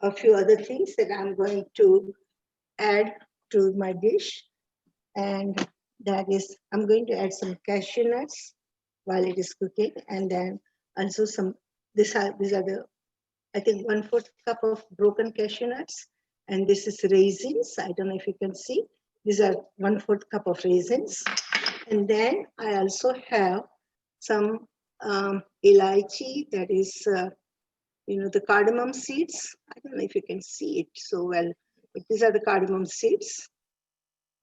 a few other things that I'm going to add to my dish, and that is, I'm going to add some cashew nuts while it is cooking, and then also these are the, I think 1/4 cup of broken cashew nuts, and this is raisins. I don't know if you can see. These are 1/4 cup of raisins. And then I also have some elaichi, that is, the cardamom seeds. I don't know if you can see it so well, but these are the cardamom seeds.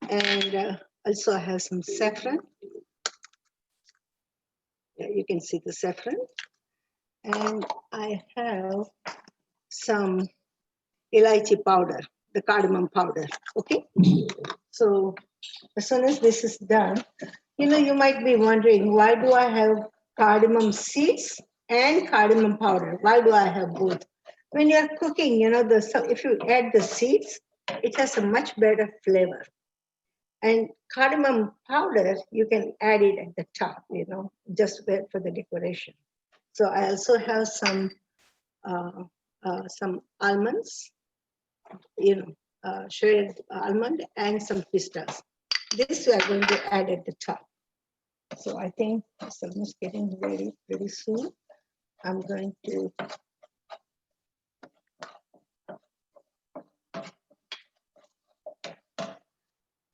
And also I have some saffron. Yeah, you can see the saffron. And I have some elaichi powder, the cardamom powder, okay? So as soon as this is done, you might be wondering, why do I have cardamom seeds and cardamom powder? Why do I have both? When you're cooking, if you add the seeds, it has a much better flavor. And cardamom powder, you can add it at the top, just for the decoration. So I also have some almonds, shredded almond, and some pistas. This we are going to add at the top. So I think it's almost getting ready pretty soon. I'm going to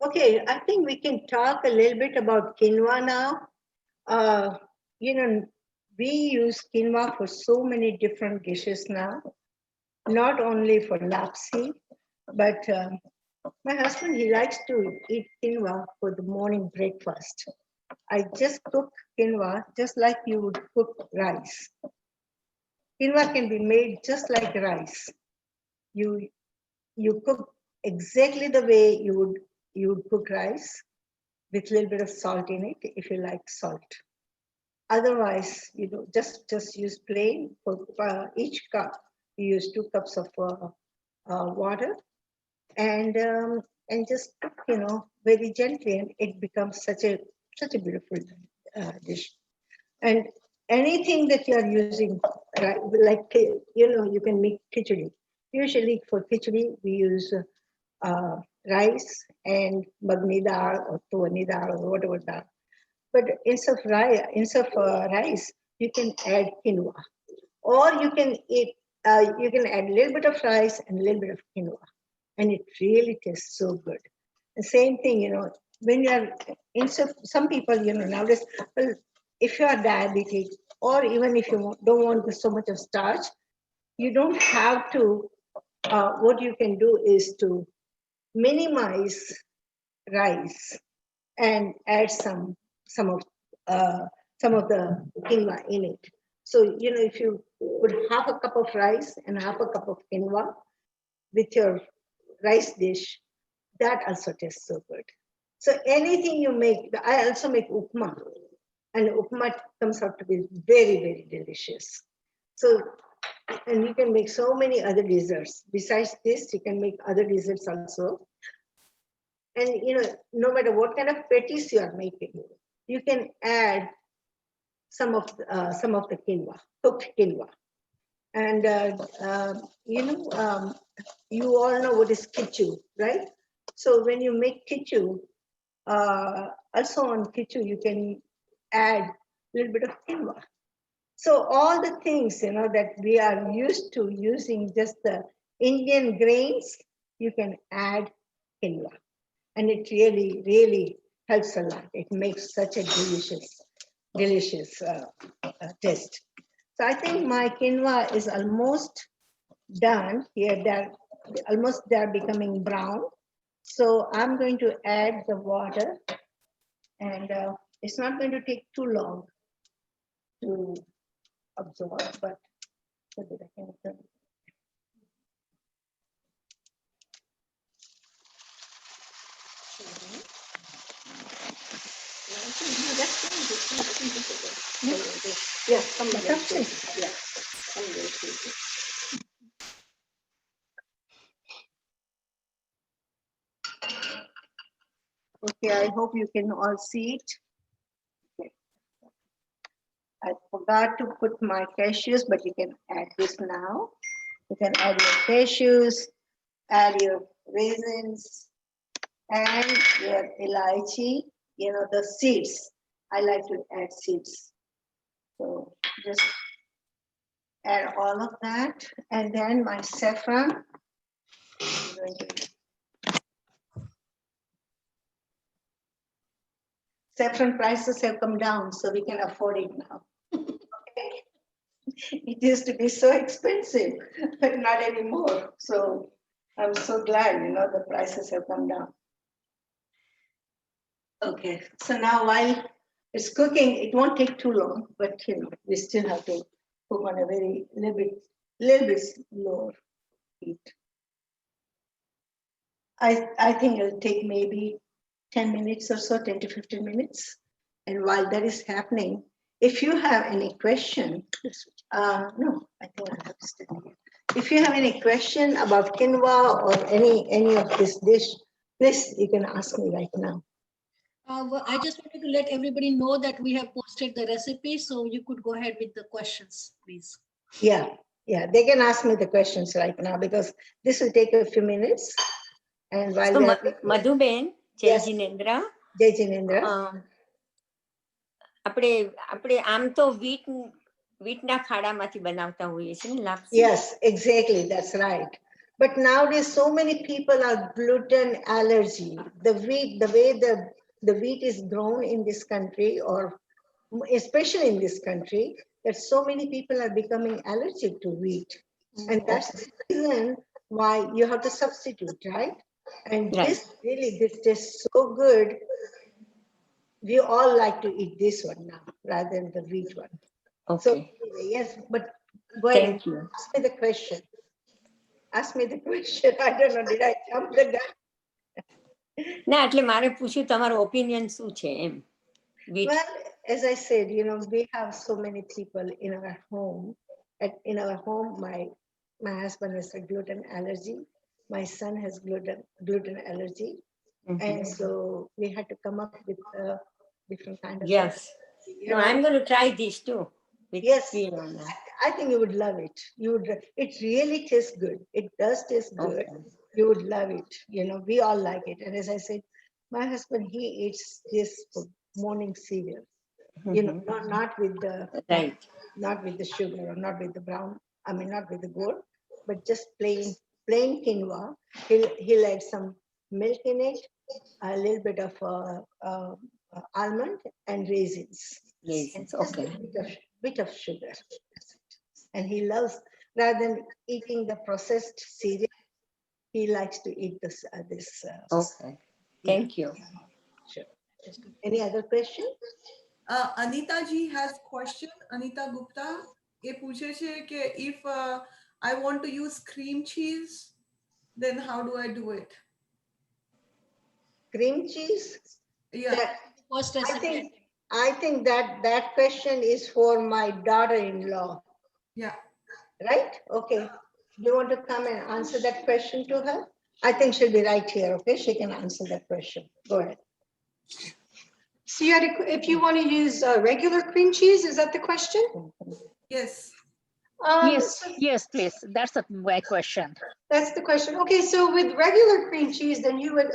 okay, I think we can talk a little bit about quinoa now. We use quinoa for so many different dishes now, not only for lapsi, but my husband, he likes to eat quinoa for the morning breakfast. I just cook quinoa just like you would cook rice. Quinoa can be made just like rice. You cook exactly the way you would cook rice, with a little bit of salt in it if you like salt. Otherwise, just use plain. For each cup, you use 2 cups of water, and just cook, very gently, and it becomes such a beautiful dish. And anything that you are using, right, like you can make khichdi. Usually for khichdi we use rice and magni dal or tuani dal or whatever dal. But instead of rice, you can add quinoa, or you can add a little bit of rice and a little bit of quinoa, and it really tastes so good. The same thing, when you're some people, nowadays, well, if you are diabetic, or even if you don't want so much of starch, you don't have to. What you can do is to minimize rice and add some of the quinoa in it. So if you put half a cup of rice and half a cup of quinoa, with your rice dish, that also tastes so good. So anything you make, I also make upma, and upma comes out to be very, very delicious. So, and you can make so many other desserts. Besides this, you can make other desserts also. And no matter what kind of patties you are making, you can add some of the quinoa, cooked quinoa. And you all know what is kichu, right? So when you make kichu, also on kichu you can add a little bit of quinoa. So all the things that we are used to using just the Indian grains, you can add quinoa, and it really, really helps a lot. It makes such a delicious taste. So I think my quinoa is almost done here. They're becoming brown. So I'm going to add the water, and it's not going to take too long to absorb, but so that I can. Yeah, come Okay, I hope you can all see it. Okay. I forgot to put my cashews, but you can add this now. You can add your cashews, add your raisins, and your elaichi, the seeds. I like to add seeds. So just add all of that. And then my saffron. I'm going to saffron prices have come down, so we can afford it now. Okay. It used to be so expensive, but not anymore. So I'm so glad, the prices have come down. Okay, so now while it's cooking, it won't take too long, but we still have to cook on a little bit lower heat. I think it'll take maybe 10 minutes or so, 10 to 15 minutes. And while that is happening, if you have any question, no, I think I have to stand here. If you have any question about quinoa or any of this dish, please, you can ask me right now.
Well, I just wanted to let everybody know that we have posted the recipe, so you could go ahead with the questions, please.
Yeah, they can ask me the questions right now because this will take a few minutes. And while
so Madhuben, Jai Jinendra.
Jai Jinendra.
આપણે આમ તો વીટના ખાડામાંથી બનાવતા હોઈએ છીએ ને લાપસી.
Yes, exactly, that's right. But nowadays so many people are gluten allergy. The way the wheat is grown in this country, or especially in this country, that so many people are becoming allergic to wheat. And that's the reason why you have to substitute, right? And this tastes so good. We all like to eat this one now rather than the wheat one. Okay. So yes, but go ahead. Thank you. Ask me the question. Ask me the question. I don't know, did I jump the gun?
ના એટલે મારે પૂછ્યું તમારો opinion શું છે એમ.
Well, as I said, we have so many people in our home. In our home, my husband has a gluten allergy. My son has gluten allergy. And so we had to come up with different kind of.
Yes. No, I'm going to try this too.
Yes, I think you would love it. It really tastes good. It does taste good. You would love it. We all like it. And as I said, my husband, he eats this for morning cereal. Not with the not with the sugar or not with the brown. I mean, not with the gold, but just plain quinoa. He'll add some milk in it, a little bit of almond and raisins.
Raisins, okay.
Bit of sugar. And he loves, rather than eating the processed cereal, he likes to eat this.
Okay, thank you.
Sure. Any other question?
Anita ji has question. Anita Gupta, એ પૂછે છે કે if I want to use cream cheese, then how do I do it?
Cream cheese?
Yeah.
First
I
recipe.
think that question is for my daughter-in-law.
Yeah.
Right? Okay. Do you want to come and answer that question to her? I think she'll be right here. Okay, she can answer that question. Go ahead.
So you had if you want to use regular cream cheese, is that the question?
Yes.
Yes, please. That's my question.
That's the question. Okay, so with regular cream cheese, then you would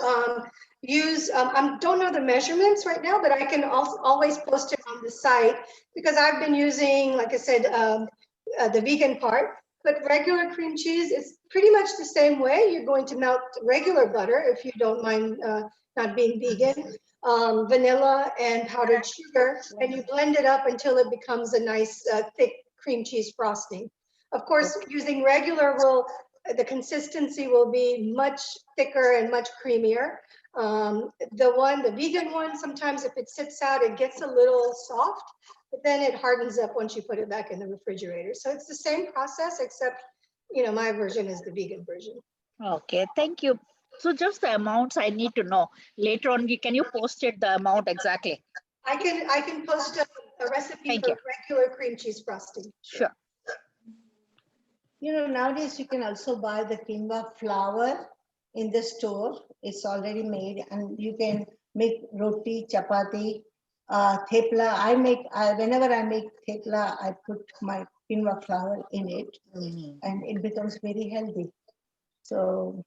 use, I don't know the measurements right now, but I can also always post it on the site because I've been using, like I said, the vegan part. But regular cream cheese is pretty much the same way. You're going to melt regular butter if you don't mind not being vegan, vanilla and powdered sugar, and you blend it up until it becomes a nice thick cream cheese frosting. Of course, using regular the consistency will be much thicker and much creamier. The vegan one, sometimes if it sits out, it gets a little soft, but then it hardens up once you put it back in the refrigerator. So it's the same process, except, my version is the vegan version.
Okay, thank you. So just the amounts I need to know. Later on, can you post it the amount exactly?
I can post a recipe for regular cream cheese frosting.
Sure.
Nowadays you can also buy the quinoa flour in the store. It's already made, and you can make roti, chapati, thepla. Whenever I make thepla, I put my quinoa flour in it, and it becomes very healthy. So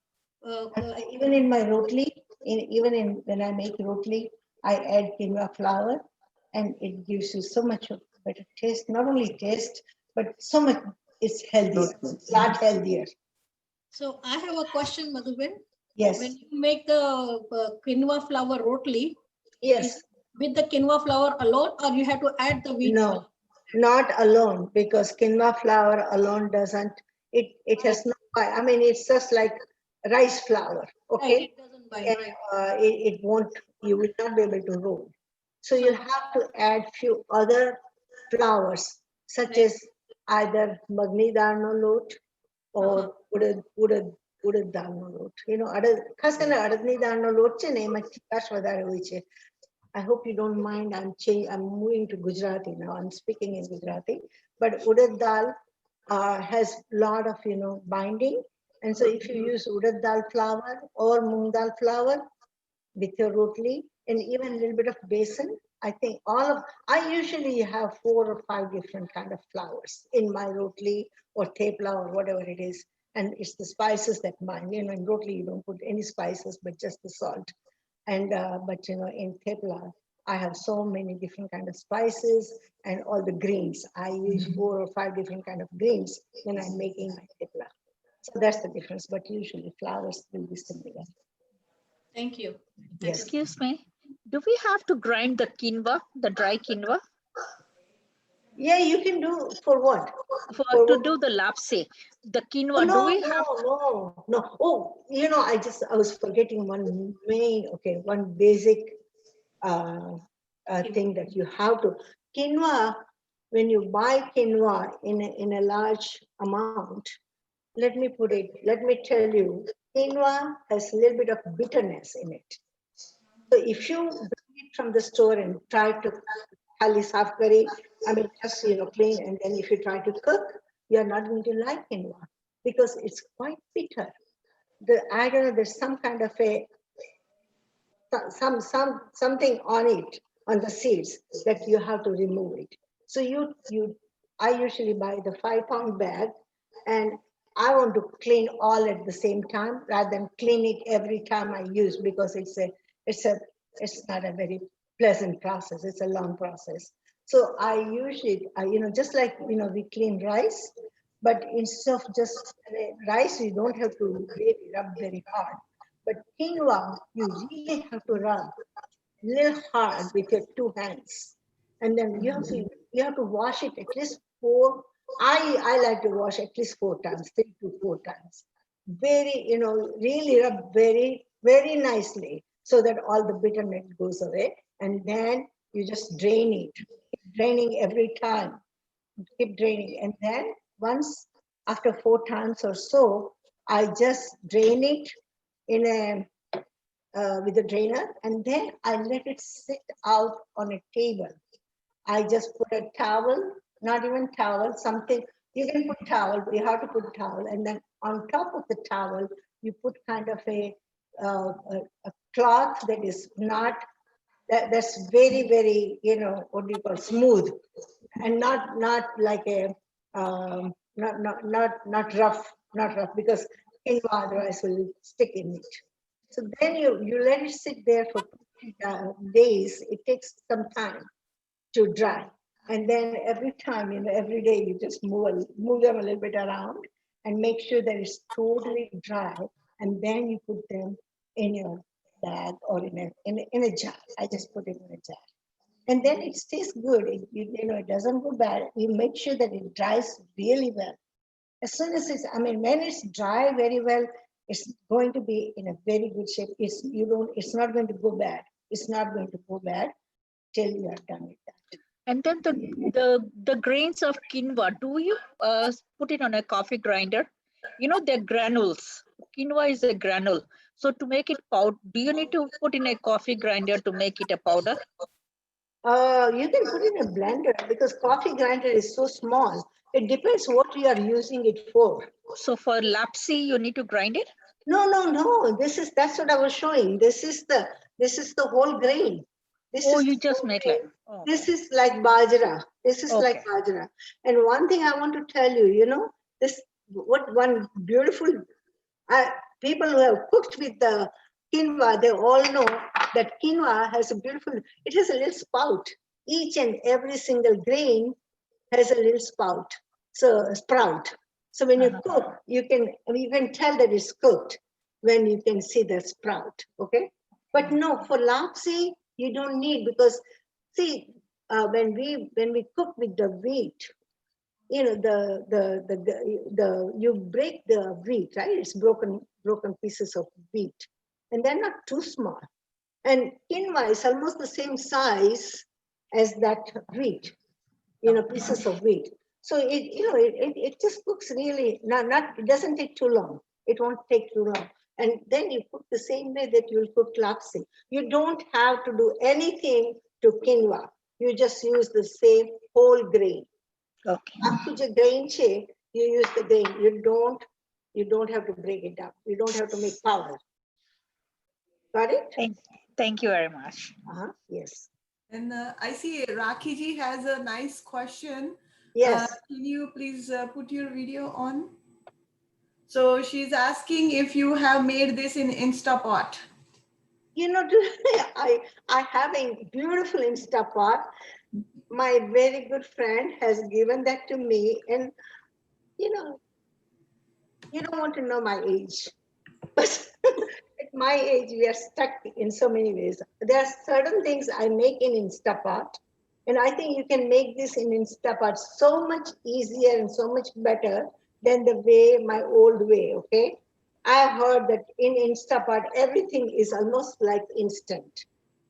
even in my rotli, when I make rotli, I add quinoa flour, and it gives you so much of better taste. Not only taste, but so much. It's healthier, a lot healthier.
So I have a question, Madhubin.
Yes.
When you make the quinoa flour rotli,
yes,
with the quinoa flour alone, or you have to add the wheat?
No, not alone, because quinoa flour alone doesn't. It has no. I mean, it's just like rice flour. Okay.
Right, it doesn't bind, right.
It won't. You will not be able to roll. So you'll have to add few other flours, such as either magni darno lot or urad darno lot. ખાસ કરીને અડદની દાળનો લોટ છે ને એમાં ચીકાશ વધારે હોય છે. I hope you don't mind. I'm moving to Gujarati now. I'm speaking in Gujarati, but urad dal has a lot of binding, and so if you use urad dal flour or moong dal flour with your rotli and even a little bit of besan, I think I usually have 4 or 5 different kind of flours in my rotli or thepla or whatever it is, and it's the spices that bind. In rotli you don't put any spices but just the salt. And but in thepla I have so many different kind of spices and all the greens. I use 4 or 5 different kind of greens when I'm making my thepla. So that's the difference, but usually flours will be similar.
Thank you.
Yes.
Excuse me. Do we have to grind the quinoa, the dry quinoa?
Yeah, you can do for what?
To do the lapse, the quinoa.
No,
do we have?
No. Oh, I was forgetting one basic thing that you have to. Quinoa, when you buy quinoa in a large amount, let me tell you, quinoa has a little bit of bitterness in it. So if you bring it from the store and try to just clean, and then if you try to cook, you're not going to like quinoa because it's quite bitter. I don't know, there's some kind of something on it, on the seeds, that you have to remove it. So I usually buy the 5-pound bag, and I want to clean all at the same time rather than clean it every time I use, because it's not a very pleasant process. It's a long process. So I usually, just like we clean rice, but instead of just rice, you don't have to really rub very hard. But quinoa, you really have to rub a little hard with your 2 hands, and then you have to wash it at least 4. I like to wash at least 4 times, 3 to 4 times. Very, really rub very, very nicely so that all the bitterness goes away, and then you just drain it, keep draining every time, keep draining, and then once after 4 times or so, I just drain it in a with a drainer, and then I let it sit out on a table. I just put a towel, not even towel, something, you can put towel, but you have to put towel. And then on top of the towel, you put kind of a cloth that is not, that's very, very, what do you call, smooth, and not like a, not rough, because quinoa otherwise will stick in it. So then you let it sit there for days. It takes some time to dry. And then every time, every day you just move them a little bit around and make sure that it's totally dry. And then you put them in your bag or in a jar. I just put it in a jar. And then it stays good. It doesn't go bad. You make sure that it dries really well. As soon as when it's dry very well, it's going to be in a very good shape. It's not going to go bad. It's not going to go bad till you are done with that.
And then the grains of quinoa, do you put it on a coffee grinder? They're granules. Quinoa is a granule. So to make it powder, do you need to put in a coffee grinder to make it a powder?
You can put in a blender because coffee grinder is so small. It depends what you are using it for.
So for lapsi, you need to grind it?
No. That's what I was showing. This is the whole grain.
You just make like.
Oh, this is like bajra. This is like bajra. And one thing I want to tell you, one beautiful people who have cooked with the quinoa, they all know that quinoa has it has a little spout. Each and every single grain has a little sprout. So when you cook, you can tell that it's cooked when you can see the sprout. Okay, but no, for lapsi you don't need, because see, when we cook with the wheat, you break the wheat, right? It's broken pieces of wheat, and they're not too small. And quinoa is almost the same size as that wheat, pieces of wheat. So it just cooks really it doesn't take too long. It won't take too long. And then you cook the same way that you'll cook lapsi. You don't have to do anything to quinoa. You just use the same whole grain.
Okay.
Up to the grain shape, you use the grain. You don't have to break it down. You don't have to make powder. Got it?
Thank you very much.
Yes.
And I see Rakhi has a nice question.
Yes.
Can you please put your video on? So she's asking if you have made this in Instapot.
I have a beautiful Instapot. My very good friend has given that to me, and you don't want to know my age. But at my age, we are stuck in so many ways. There are certain things I make in Instapot, and I think you can make this in Instapot so much easier and so much better than my old way, okay? I heard that in Instapot, everything is almost like instant.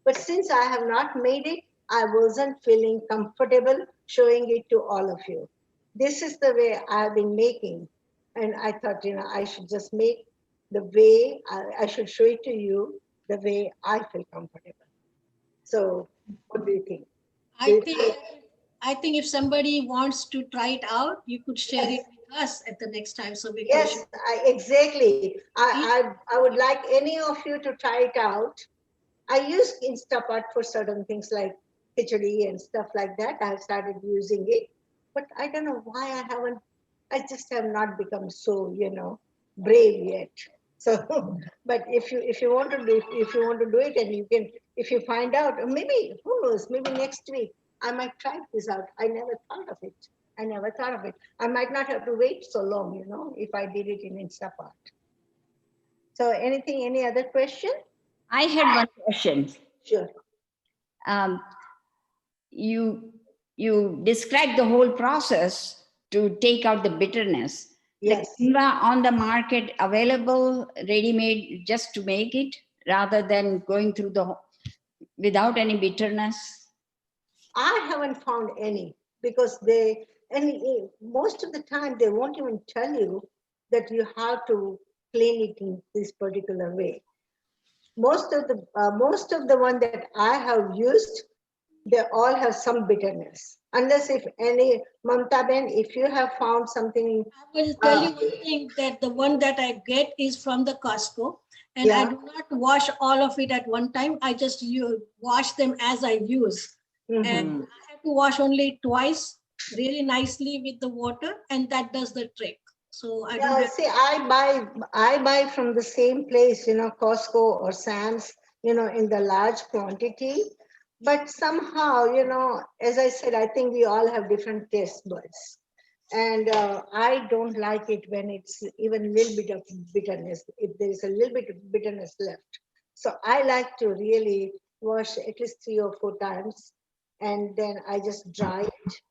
But since I have not made it, I wasn't feeling comfortable showing it to all of you. This is the way I've been making. And I thought, I should just make the way, I should show it to you the way I feel comfortable. So what do you think?
I think if somebody wants to try it out, you could share it with us at the next time. So we can.
Yes, exactly. I would like any of you to try it out. I use Instapot for certain things like khichdi and stuff like that. I have started using it, but I don't know why I just have not become so, brave yet. So, but if you want to do it, and you can, if you find out, maybe, who knows, maybe next week I might try this out. I never thought of it. I might not have to wait so long, if I did it in Instapot. So any other question?
I had one question.
Sure.
You described the whole process to take out the bitterness.
Yes.
The quinoa on the market available, ready-made, just to make it, rather than going through without any bitterness?
I haven't found any, because most of the time they won't even tell you that you have to clean it in this particular way. Most of the one that I have used, they all have some bitterness. Unless if any, Mamta Ben, if you have found something.
I will tell you one thing, that the one that I get is from the Costco, and I do not wash all of it at one time. I just wash them as I use. And I have to wash only twice, really nicely with the water, and that does the trick. So I don't have.
See, I buy from the same place, Costco or Sam's, in the large quantity. But somehow, as I said, I think we all have different taste buds. And I don't like it when it's even a little bit of bitterness, if there is a little bit of bitterness left. So I like to really wash at least 3 or 4 times, and then I just dry it.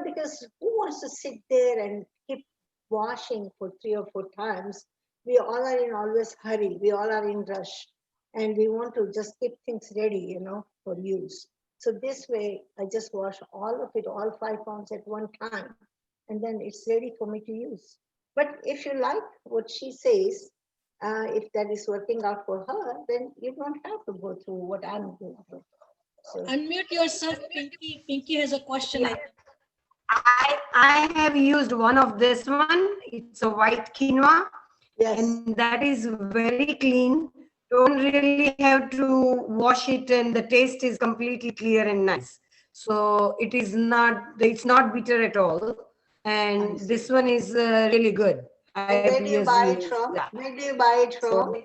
Because who wants to sit there and keep washing for 3 or 4 times? We all are in always hurry. We all are in rush, and we want to just keep things ready, for use. So this way, I just wash all of it, all 5 pounds at one time, and then it's ready for me to use. But if you like what she says, if that is working out for her, then you don't have to go through what I'm going through. So.
Unmute yourself, Pinky. Pinky has a question.
Yeah. I have used one of this one. It's a white quinoa.
Yes.
And that is very clean. Don't really have to wash it, and the taste is completely clear and nice. So it's not bitter at all. And this one is really good.
Where do you buy it from? Yeah. Where do you buy it from?
So,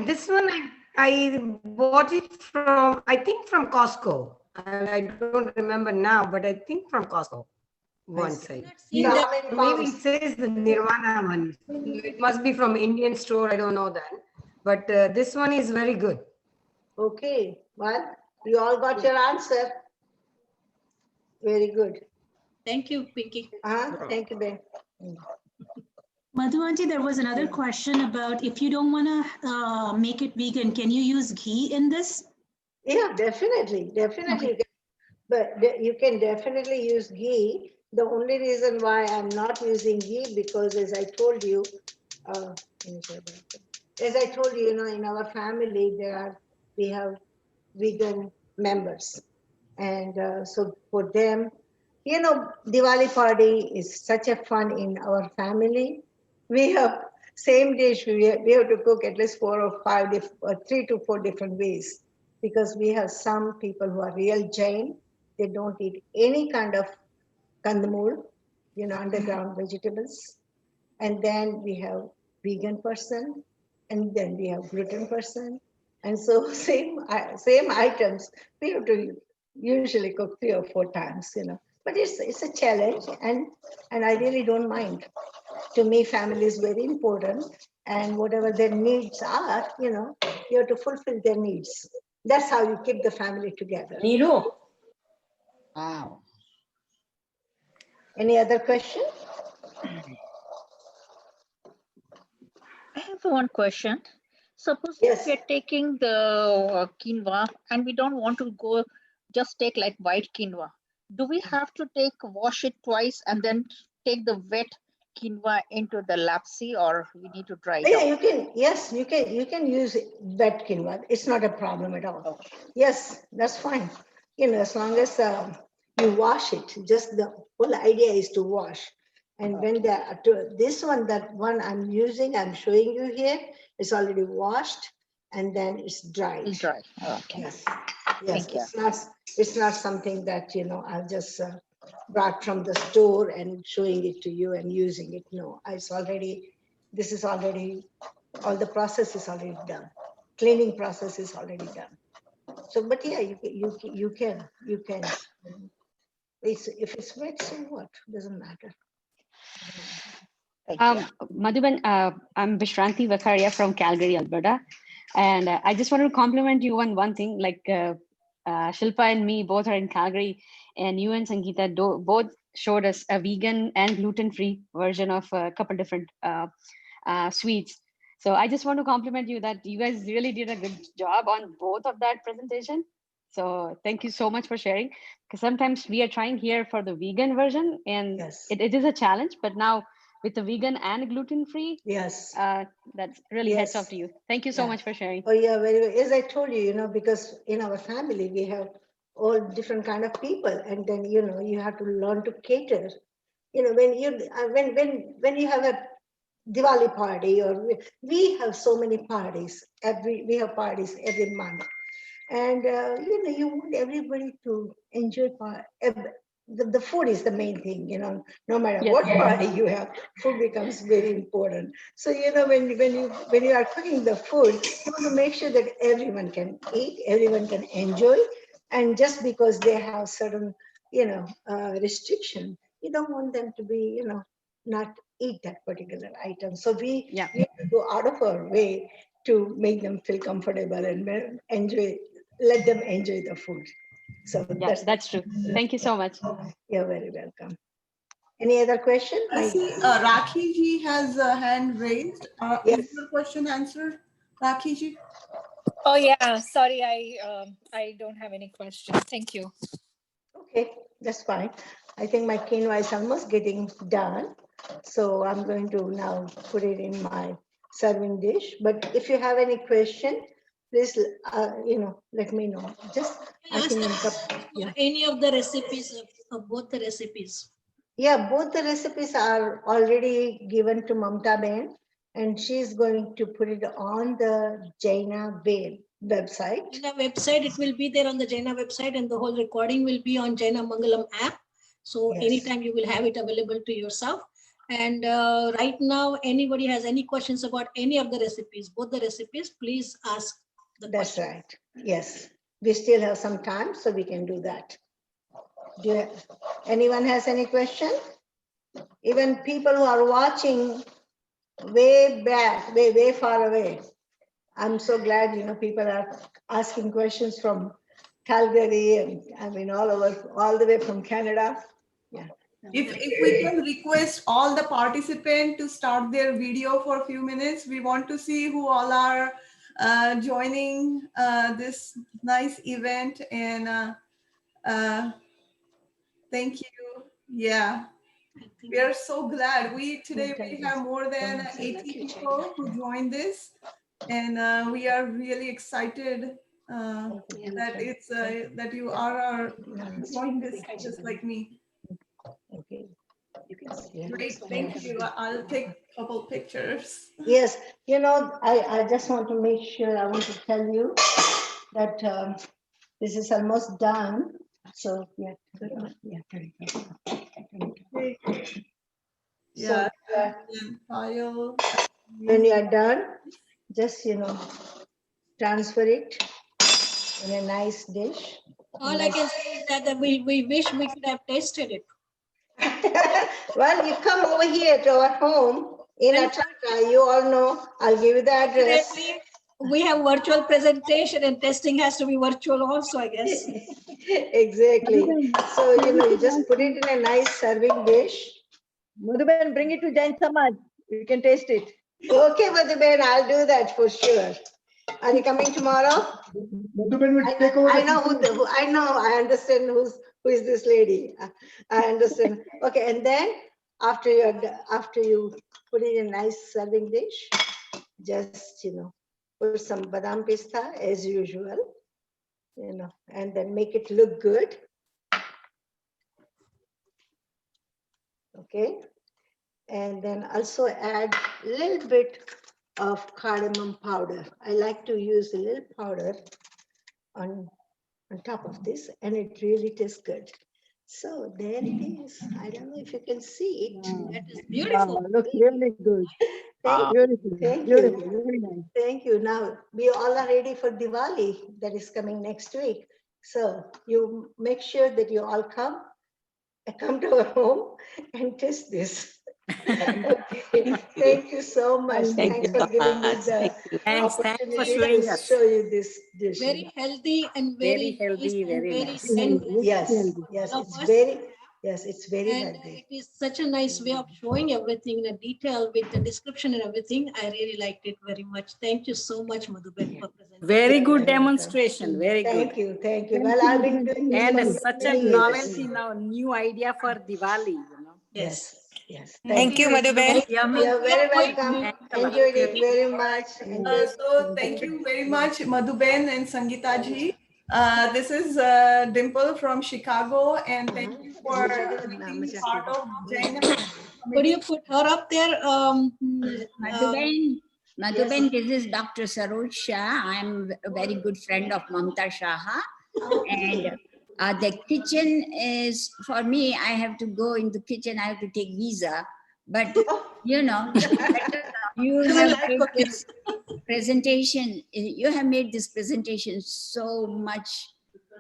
this one I bought it from, I think from Costco. I don't remember now, but I think from Costco. One side. No, maybe it says the Nirvana one. It must be from Indian store. I don't know that. But this one is very good.
Okay. Well, you all got your answer. Very good.
Thank you, Pinky.
Thank you, Ben.
Madhu Aunty, there was another question about if you don't want to make it vegan, can you use ghee in this?
Yeah, definitely.
Okay.
But you can definitely use ghee. The only reason why I'm not using ghee, because as I told you, in our family, we have vegan members. And so for them, Diwali party is such a fun in our family. We have same dish, we have to cook at least 4 or 5, 3 to 4 different ways, because we have some people who are real Jain. They don't eat any kind of kandamul, underground vegetables. And then we have vegan person, and then we have gluten person. And so same items, we have to usually cook 3 or 4 times, But it's a challenge, and I really don't mind. To me, family is very important, and whatever their needs are, you have to fulfill their needs. That's how you keep the family together.
Niru. Wow.
Any other question?
I have one question. Suppose
Yes.
we're taking the quinoa and we don't want to go just take like white quinoa. Do we have to wash it twice and then take the wet quinoa into the lapsi, or we need to dry it
Yeah,
out?
you can. Yes, you can use wet quinoa. It's not a problem at all.
Okay.
Yes, that's fine. As long as you wash it. Just the whole idea is to wash. And when this one, that one I'm showing you here, it's already washed and then it's dried.
It's dry. Okay.
Yes.
Thank you.
It's not something that I've just brought from the store and showing it to you and using it. No, all the process is already done. Cleaning process is already done. So, but yeah, you can. If it's wet, so what? Doesn't matter.
Madhuban, I'm Vishranti Vakaria from Calgary, Alberta. And I just wanted to compliment you on one thing, like Shilpa and me both are in Calgary, and you and Sangeeta both showed us a vegan and gluten-free version of a couple different sweets. So I just want to compliment you that you guys really did a good job on both of that presentation. So thank you so much for sharing, because sometimes we are trying here for the vegan version and it is a challenge, but now with the vegan and gluten-free.
Yes.
That's really hats off to you. Thank you so much for sharing.
Oh yeah, very well. As I told you, because in our family we have all different kind of people, and then you have to learn to cater. When you have a Diwali party, or we have so many parties. We have parties every month, and you want everybody to enjoy the food is the main thing, no matter what party you have, food becomes very important. So when you are cooking the food, you want to make sure that everyone can eat, everyone can enjoy, and just because they have certain restriction, you don't want them to be not eat that particular item. So we need to go out of our way to make them feel comfortable and let them enjoy the food. So
that's true. Thank you so much.
You're very welcome. Any other question?
I see Rakhi ji has a hand raised. Is your question answered, Rakhi ji?
Oh yeah, sorry, I don't have any questions. Thank you.
Okay, that's fine. I think my quinoa is almost getting done. So I'm going to now put it in my serving dish. But if you have any question, please, let me know. Just
any of the recipes of both the recipes.
Yeah, both the recipes are already given to Mamta Ben, and she's going to put it on the Jaina website.
Jaina website, it will be there on the Jaina website, and the whole recording will be on Jaina Mangalam app. So anytime you will have it available to yourself. And right now, anybody has any questions about any of the recipes, both the recipes, please ask the
That's
question.
right. Yes, we still have some time, so we can do that. Anyone has any question? Even people who are watching way back, way far away. I'm so glad, people are asking questions from Calgary, and all over, all the way from Canada. Yeah.
If we can request all the participants to start their video for a few minutes, we want to see who all are joining this nice event. And thank you. Yeah. We are so glad. Today we have more than 80 people who joined this, and we are really excited that you are joining this just like me.
Okay.
Great, thank you. I'll take a couple pictures.
Yes, I just want to make sure, I want to tell you that this is almost done. So yeah.
Yeah.
When you are done, just transfer it in a nice dish.
All I can say is that we wish we could have tasted it.
Well, you come over here to our home in Atlanta. You all know. I'll give you the address.
We have virtual presentation, and testing has to be virtual also, I guess.
Exactly. So, you just put it in a nice serving dish.
Madhuban, bring it to Jain Samaj. You can taste it.
Okay, Madhuban, I'll do that for sure. Are you coming tomorrow? I know I understand who is this lady. I understand. Okay, and then after you put it in a nice serving dish, just put some badam pista as usual, and then make it look good. Okay, and then also add a little bit of cardamom powder. I like to use a little powder on top of this, and it really tastes good. So there it is. I don't know if you can see it.
That is beautiful.
Wow, looks really good.
Thank
Beautiful.
you.
Very nice.
Thank you. Now we all are ready for Diwali that is coming next week. So you make sure that you all come to our home and taste this. Okay. Thank you so much. Thanks for giving me the opportunity to show you this dish.
Very healthy and very
healthy, very nice.
Yes, it's very
and
healthy.
it is such a nice way of showing everything in detail with the description and everything. I really liked it very much. Thank you so much, Madhuban, for presenting.
Very good demonstration. Very good.
Thank you. Well, I've been doing this
and
for
such a
many years.
novelty now, new idea for Diwali.
Yes. Yes.
Thank you, Madhuben.
You're very welcome. Enjoyed it very much.
So thank you very much, Madhuben and Sangeeta ji. This is Dimple from Chicago, and thank you for being part of Jaina.
Could you put her up there?
Madhuben, this is Dr. Saroj Shah. I'm a very good friend of Mamta Shaha. And the kitchen is, for me, I have to go in the kitchen, I have to take visa. But, you know, you have made this presentation, you have made this presentation so much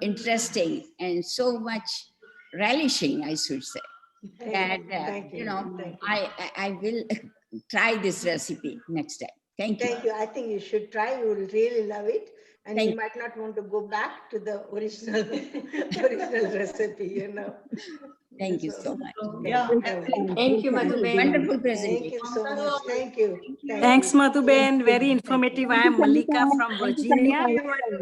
interesting and so much relishing, I should say. And, you know, I will try this recipe next time. Thank you.
Thank you. I think you should try. You will really love it. And
Thank
you might not want to go back to the original recipe, you know.
Thank you so much.
Yeah.
Thank you, Madhuben.
Wonderful presentation.
Thank you so much. Thank you.
Thanks, Madhuben. Very informative. I am Malika from Virginia.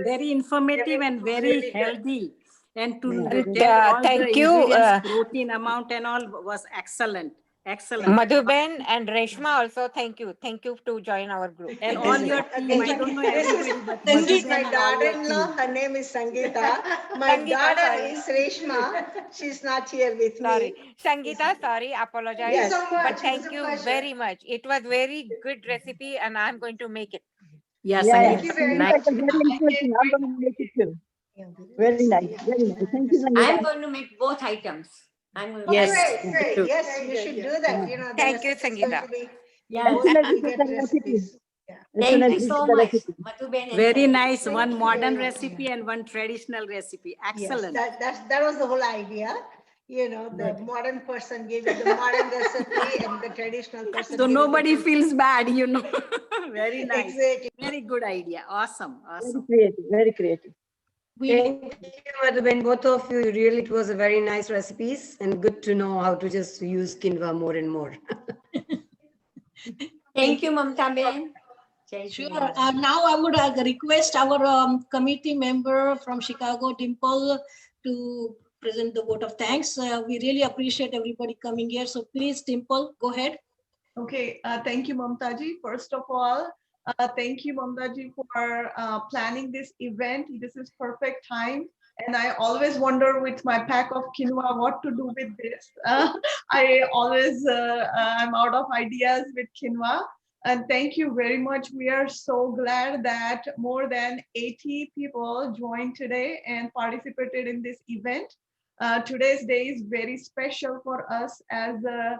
Very informative and very healthy. And to tell all the
Thank you,
ingredients, protein amount and all was excellent. Excellent.
Madhuben and Reshma also. Thank you. Thank you to join our group.
And all your team. I don't know everybody, but
This is
Madhuben
my
and all your
daughter-in-law.
team.
Her name is Sangeeta. My
Sangeeta,
daughter
sorry.
is Reshma. She's not here with
Sorry.
me.
Sangeeta, sorry, apologize.
Yes. Thank you so much.
But
It was
thank
a
you
pleasure.
very much. It was very good recipe and I'm going to make it.
Yes,
Yeah,
Thank you very
seems
much.
like a very interesting. I'm going to make it too. Very nice, very nice. Thank you,
I'm
Sangeeta.
going to make both items. I'm going to
Yes.
Great, great. Yes, you should do that. You know, the
Thank you,
recipe is
Sangeeta.
going to be
Yeah.
both
As soon as
we
we get
get
the recipe.
recipes. Yeah.
As soon
Thank
as
you
we
so
get the
much,
recipe.
Madhuben and
Very
Sangeeta.
nice. One
Thank you
modern
very much.
recipe and one traditional recipe.
Yes,
Excellent.
that was the whole idea. You know, the modern person gave you the modern recipe and the traditional person
So
gave you
nobody
the
feels bad, you know. Very nice.
Exactly.
Very good idea. Awesome.
Very
Awesome.
creative, very creative.
Thank you, Madhuben, both of you. Really, it was a very nice recipes and good to know how to just use quinoa more and more.
Thank you, Mamta Ben.
Sure. Now I would request our committee member from Chicago, Dimple, to present the vote of thanks. We really appreciate everybody coming here. So please, Dimple, go ahead.
Okay, thank you, Mamtaji. First of all, thank you, Mamtaji, for planning this event. This is perfect time. And I always wonder with my pack of quinoa what to do with this. I always, I'm out of ideas with quinoa. And thank you very much. We are so glad that more than 80 people joined today and participated in this event. Today's day is very special for us as a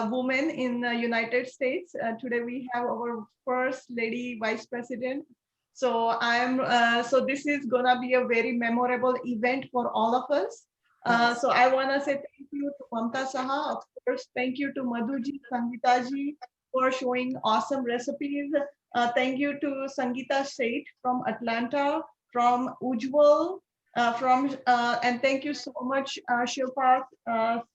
woman in the United States. Today we have our first lady vice president. So so this is gonna be a very memorable event for all of us. So I wanna say thank you to Mamta Saha, of course. Thank you to Madhuji, Sangeeta for showing awesome recipes. Thank you to Sangeeta Seth from Atlanta, from Ujjwal, and thank you so much, Shilpa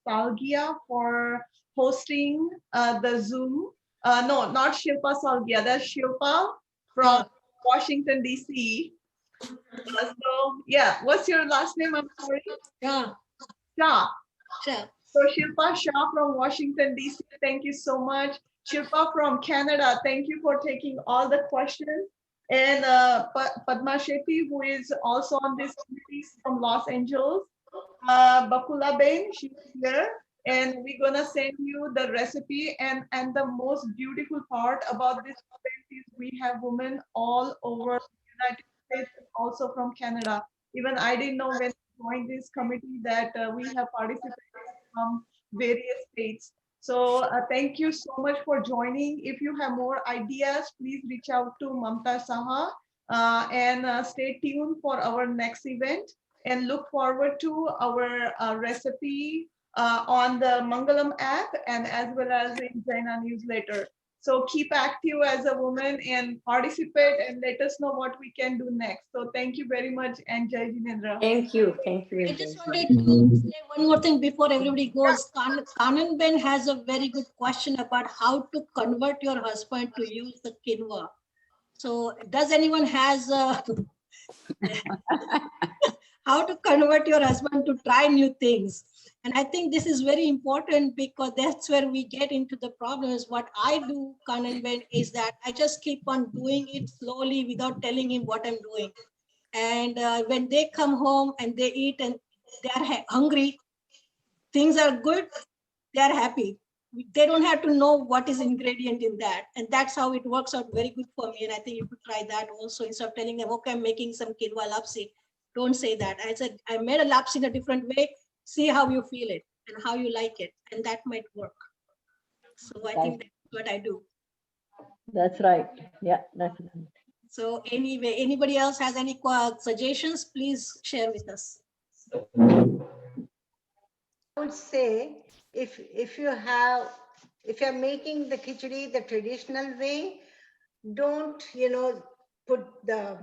Salgia, for hosting the Zoom. No, not Shilpa Salgia, that's Shilpa from Washington, D.C. So, yeah, what's your last name? I'm sorry.
Yeah.
Shah.
Shah.
So Shilpa Shah from Washington, D.C., thank you so much. Shilpa from Canada, thank you for taking all the questions. And Padma Shetty, who is also on this committee from Los Angeles. Bakula Bain, she's here. And we're gonna send you the recipe. And the most beautiful part about this event is we have women all over the United States, also from Canada. Even I didn't know when I joined this committee that we have participants from various states. So thank you so much for joining. If you have more ideas, please reach out to Mamta Saha and stay tuned for our next event and look forward to our recipe on the Mangalam app and as well as in Jaina newsletter. So keep active as a woman and participate and let us know what we can do next. So thank you very much and Jai Jinendra.
Thank you. Thank you.
I just wanted to say one more thing before everybody goes. Kanan Ben has a very good question about how to convert your husband to use the quinoa. So does anyone has how to convert your husband to try new things? And I think this is very important because that's where we get into the problems. What I do, Kananben, is that I just keep on doing it slowly without telling him what I'm doing. And when they come home and they eat and they are hungry, things are good, they are happy. They don't have to know what is ingredient in that. And that's how it works out very good for me. And I think you could try that also. Instead of telling them, okay, I'm making some quinoa lapsi. Don't say that. I said, I made a lapsi in a different way. See how you feel it and how you like it. And that might work. So I think that's what I do.
That's right. Yeah, that's right.
So anyway, anybody else has any suggestions, please share with us.
I would say if you're making the khichdi the traditional way, don't put the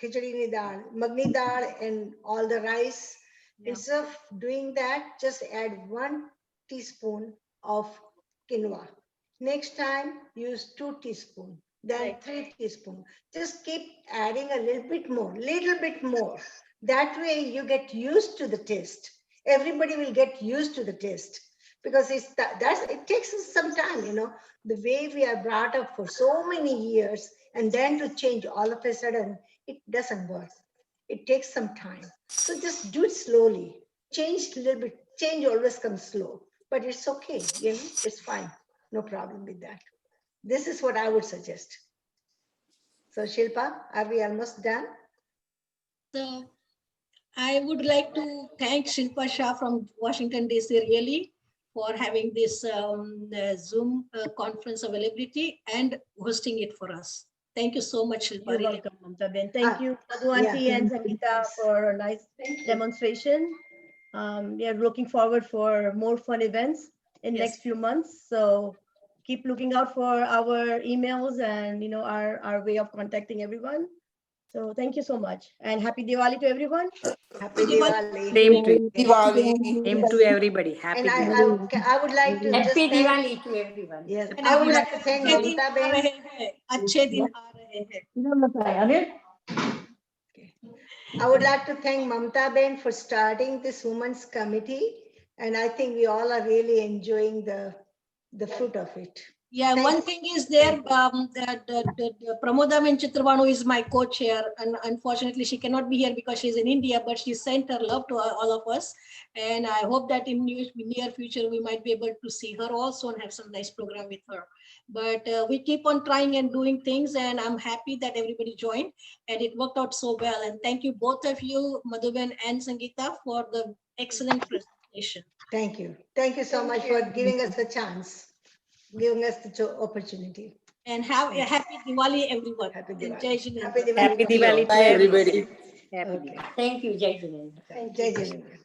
khichdi ni dal, magni dal and all the rice. Yeah. Instead of doing that, just add 1 teaspoon of quinoa. Next time, use 2 teaspoons, then 3 teaspoons. Just keep adding a little bit more. That way you get used to the taste. Everybody will get used to the taste because it takes us some time, the way we are brought up for so many years, and then to change all of a sudden, it doesn't work. It takes some time. So just do it slowly. Change a little bit. Change always comes slow, but it's okay. It's fine. No problem with that. This is what I would suggest. So Shilpa, are we almost done?
So I would like to thank Shilpa Shah from Washington, D.C. really for having this Zoom conference availability and hosting it for us. Thank you so much, Shilpa.
You're welcome, Mamta Ben. Thank you, Madhu Auntie and Sangeeta for a nice demonstration. We are looking forward for more fun events in next few months. So keep looking out for our emails and our way of contacting everyone. So thank you so much and happy Diwali to everyone.
Happy Diwali.
Same to you.
Diwali.
Same to everybody. Happy
And
Diwali.
I would like to just
Happy
thank,
Diwali to everyone.
yes, I would like to thank Mamta Ben. I would like to thank Mamta Ben for starting this women's committee, and I think we all are really enjoying the fruit of it.
Yeah, one thing is there, the Pramoda Ben Chitrabanu is my co-chair, and unfortunately she cannot be here because she's in India, but she sent her love to all of us. And I hope that in near future, we might be able to see her also and have some nice program with her. But we keep on trying and doing things, and I'm happy that everybody joined and it worked out so well. And thank you, both of you, Madhuben and Sangeeta, for the excellent presentation.
Thank you. Thank you so much for giving us the chance. Giving us the opportunity.
And have a happy Diwali, everyone.
Happy Diwali.
Jai Jinendra.
Happy Diwali.
Happy Diwali to everybody. Happy Diwali.
Thank you, Jai Jinendra.
Jai Jinendra.